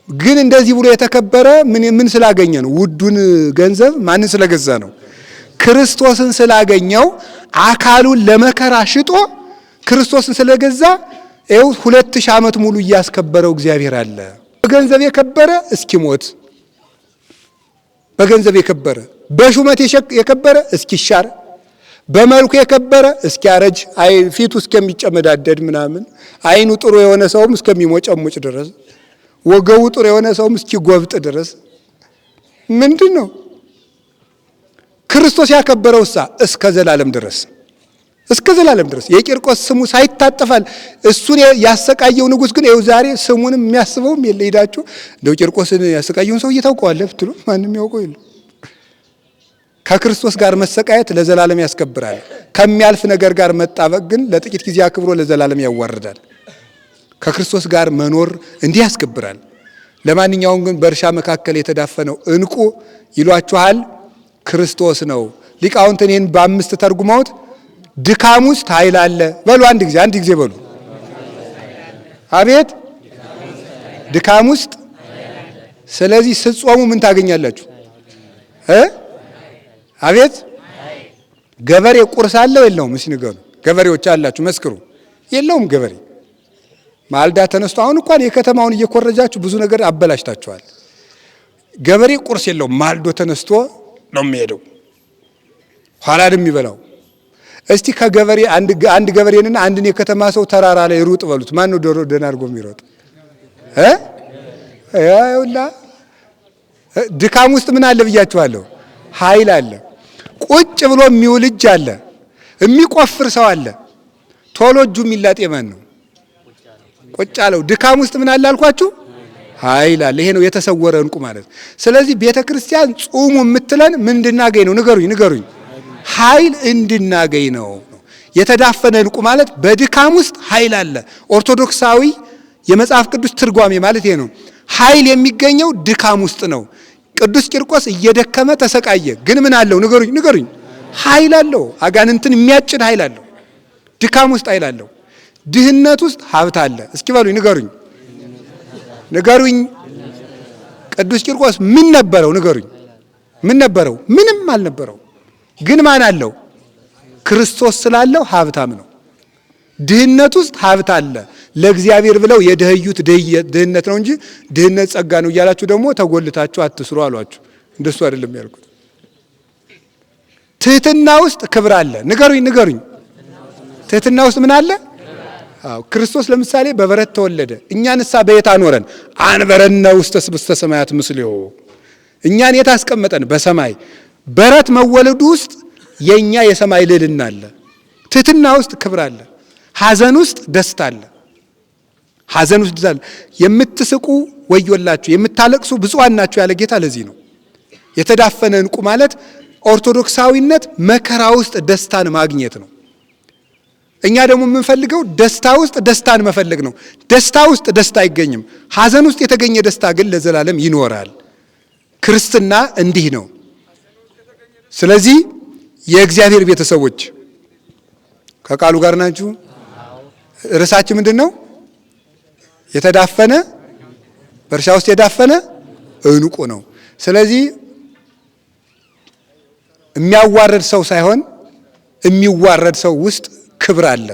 ግን እንደዚህ ብሎ የተከበረ ምን ስላገኘ ነው? ውዱን ገንዘብ ማንን ስለገዛ ነው? ክርስቶስን ስላገኘው አካሉን ለመከራ ሽጦ ክርስቶስን ስለገዛ ይኸው 2000 ዓመት ሙሉ እያስከበረው እግዚአብሔር አለ። በገንዘብ የከበረ እስኪሞት፣ በገንዘብ የከበረ በሹመት የከበረ እስኪሻር፣ በመልኩ የከበረ እስኪያረጅ፣ ፊቱ እስከሚጨመዳደድ ምናምን፣ አይኑ ጥሩ የሆነ ሰውም እስከሚሞጨሙጭ ድረስ፣ ወገቡ ጥሩ የሆነ ሰውም እስኪጎብጥ ድረስ ምንድን ነው ክርስቶስ ያከበረውሳ እስከ ዘላለም ድረስ የቂርቆስ ስሙ ሳይታጠፋል። እሱን ያሰቃየው ንጉሥ ግን ይኸው ዛሬ ስሙንም የሚያስበውም የለ። ሄዳችሁ እንደው ቂርቆስን ያሰቃየውን ሰው እየታውቀዋለህ ብትሉ ማንም ያውቀው የለ። ከክርስቶስ ጋር መሰቃየት ለዘላለም ያስከብራል። ከሚያልፍ ነገር ጋር መጣበቅ ግን ለጥቂት ጊዜ አክብሮ ለዘላለም ያዋርዳል። ከክርስቶስ ጋር መኖር እንዲህ ያስከብራል። ለማንኛውም ግን በእርሻ መካከል የተዳፈነው ዕንቁ ይሏችኋል ክርስቶስ ነው። ሊቃውንትን ይህን በ5 ተርጉመውት ድካም ውስጥ ኃይል አለ በሉ። አንድ ጊዜ በሉ። አቤት ድካም ውስጥ። ስለዚህ ስትጾሙ ምን ታገኛላችሁ? አቤት ገበሬ ቁርስ አለው የለውም? እስኪ ንገሩ። ገበሬዎች አላችሁ መስክሩ። የለውም ገበሬ ማልዳ ተነስቶ አሁን እንኳን የከተማውን እየኮረጃችሁ ብዙ ነገር አበላሽታችኋል። ገበሬ ቁርስ የለውም። ማልዶ ተነስቶ ነው የሚሄደው ኋላ የሚበላው። እስቲ ከገበሬ አንድ ገበሬንና አንድን የከተማ ሰው ተራራ ላይ ሩጥ በሉት። ማን ነው ደህና አድርጎ የሚሮጥ? ያውላ ድካም ውስጥ ምን አለ ብያችኋለሁ? ኃይል አለ። ቁጭ ብሎ የሚውል እጅ አለ። የሚቆፍር ሰው አለ። ቶሎ እጁ የሚላጥ ማን ነው? ቁጭ አለው። ድካም ውስጥ ምን አለ አልኳችሁ? ኃይል አለ። ይሄ ነው የተሰወረ ዕንቁ ማለት። ስለዚህ ቤተክርስቲያን ጹሙ የምትለን ምን እንድናገኝ ነው? ንገሩኝ። ኃይል እንድናገኝ ነው። የተዳፈነ ዕንቁ ማለት በድካም ውስጥ ኃይል አለ። ኦርቶዶክሳዊ የመጽሐፍ ቅዱስ ትርጓሜ ማለት ይሄ ነው። ኃይል የሚገኘው ድካም ውስጥ ነው። ቅዱስ ቂርቆስ እየደከመ ተሰቃየ። ግን ምን አለው? ንገሩኝ። ኃይል አለው። አጋንንትን የሚያጭድ ኃይል አለው። ድካም ውስጥ ኃይል አለው። ድህነት ውስጥ ሀብት አለ። እስኪ በሉኝ፣ ንገሩኝ። ቅዱስ ቂርቆስ ምን ነበረው? ንገሩኝ። ምን ነበረው? ምንም አልነበረው። ግን ማን አለው? ክርስቶስ ስላለው ሀብታም ነው። ድህነት ውስጥ ሀብት አለ። ለእግዚአብሔር ብለው የደህዩት ድህነት ነው እንጂ ድህነት ጸጋ ነው እያላችሁ ደግሞ ተጎልታችሁ አትስሩ አሏችሁ። እንደሱ አይደለም ያልኩት። ትህትና ውስጥ ክብር አለ። ንገሩኝ። ትህትና ውስጥ ምን አለ? አዎ ክርስቶስ ለምሳሌ በበረት ተወለደ። እኛንሳ በየት አኖረን? አንበረነ ውስተ ሰማያት ምስሌሁ። እኛን የት አስቀመጠን? በሰማይ። በረት መወለዱ ውስጥ የኛ የሰማይ ልዕልና አለ። ትህትና ውስጥ ክብር አለ። ሐዘን ውስጥ ደስታ አለ። ሐዘን ውስጥ ደስታ አለ። የምትስቁ ወዮላችሁ፣ የምታለቅሱ ብፁዓን ናችሁ ያለ ጌታ ለዚህ ነው። የተዳፈነ ዕንቁ ማለት ኦርቶዶክሳዊነት መከራ ውስጥ ደስታን ማግኘት ነው። እኛ ደግሞ የምንፈልገው ደስታ ውስጥ ደስታን መፈለግ ነው። ደስታ ውስጥ ደስታ አይገኝም። ሐዘን ውስጥ የተገኘ ደስታ ግን ለዘላለም ይኖራል። ክርስትና እንዲህ ነው። ስለዚህ የእግዚአብሔር ቤተሰቦች ከቃሉ ጋር ናችሁ። ርዕሳችን ምንድን ነው? የተዳፈነ በእርሻ ውስጥ የዳፈነ ዕንቁ ነው። ስለዚህ የሚያዋረድ ሰው ሳይሆን የሚዋረድ ሰው ውስጥ ክብር አለ።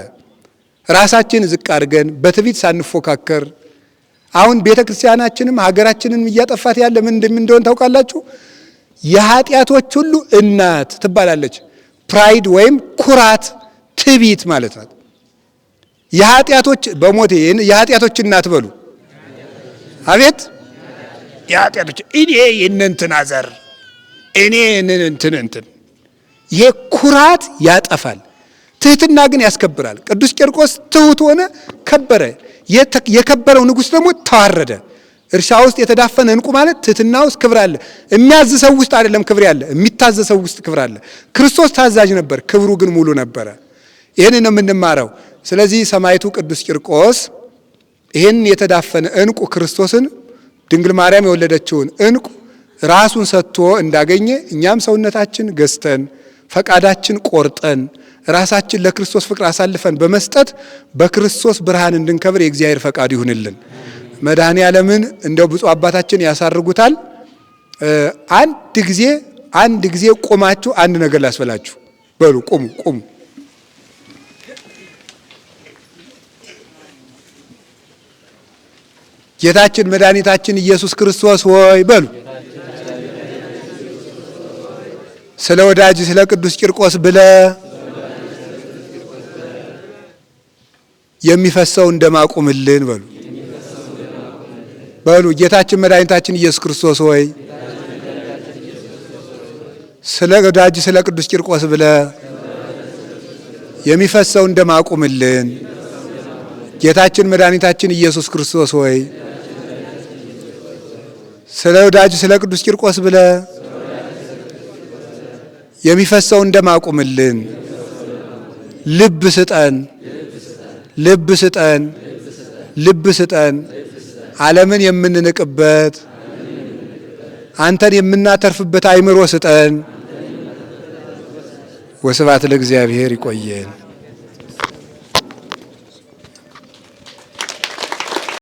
ራሳችን ዝቅ አድርገን በትዕቢት ሳንፎካከር። አሁን ቤተ ክርስቲያናችንም ሀገራችንን እያጠፋት ያለ ምን እንደሆነ ታውቃላችሁ? የኃጢአቶች ሁሉ እናት ትባላለች። ፕራይድ ወይም ኩራት፣ ትዕቢት ማለት ናት። የኃጢአቶች በሞቴ የኃጢአቶች እናት በሉ። አቤት የኃጢአቶች እኔ የእነንትና ዘር እኔ እንትን ይሄ ኩራት ያጠፋል። ትህትና ግን ያስከብራል። ቅዱስ ቂርቆስ ትሁት ሆነ፣ ከበረ። የከበረው ንጉሥ ደግሞ ተዋረደ። እርሻ ውስጥ የተዳፈነ ዕንቁ ማለት ትህትና ውስጥ ክብር አለ። የሚያዝ ሰው ውስጥ አይደለም ክብር ያለ፣ የሚታዘዝ ሰው ውስጥ ክብር አለ። ክርስቶስ ታዛዥ ነበር፣ ክብሩ ግን ሙሉ ነበረ። ይህንን ነው የምንማረው። ስለዚህ ሰማዕቱ ቅዱስ ቂርቆስ ይህን የተዳፈነ ዕንቁ ክርስቶስን ድንግል ማርያም የወለደችውን ዕንቁ ራሱን ሰጥቶ እንዳገኘ እኛም ሰውነታችን ገዝተን ፈቃዳችን ቆርጠን ራሳችን ለክርስቶስ ፍቅር አሳልፈን በመስጠት በክርስቶስ ብርሃን እንድንከብር የእግዚአብሔር ፈቃድ ይሁንልን። መድኃኔ ዓለምን እንደው ብፁዕ አባታችን ያሳርጉታል። አንድ ጊዜ ቆማችሁ አንድ ነገር ላስበላችሁ። በሉ ቁሙ። ጌታችን መድኃኒታችን ኢየሱስ ክርስቶስ ሆይ በሉ። ስለ ወዳጅ ስለ ቅዱስ ቂርቆስ ብለ የሚፈሰውን ደም አቁምልን በሉ። ጌታችን መድኃኒታችን ኢየሱስ ክርስቶስ ሆይ ስለ ወዳጅ ስለ ቅዱስ ቂርቆስ ብለ የሚፈሰውን ደም አቁምልን። ጌታችን መድኃኒታችን ኢየሱስ ክርስቶስ ሆይ ስለ ወዳጅ ስለ ቅዱስ ቂርቆስ ብለ የሚፈሰውን ደም አቁምልን። ልብ ስጠን። ዓለምን የምንንቅበት አንተን የምናተርፍበት አእምሮ ስጠን። ወስብሐት ለእግዚአብሔር። ይቆየን።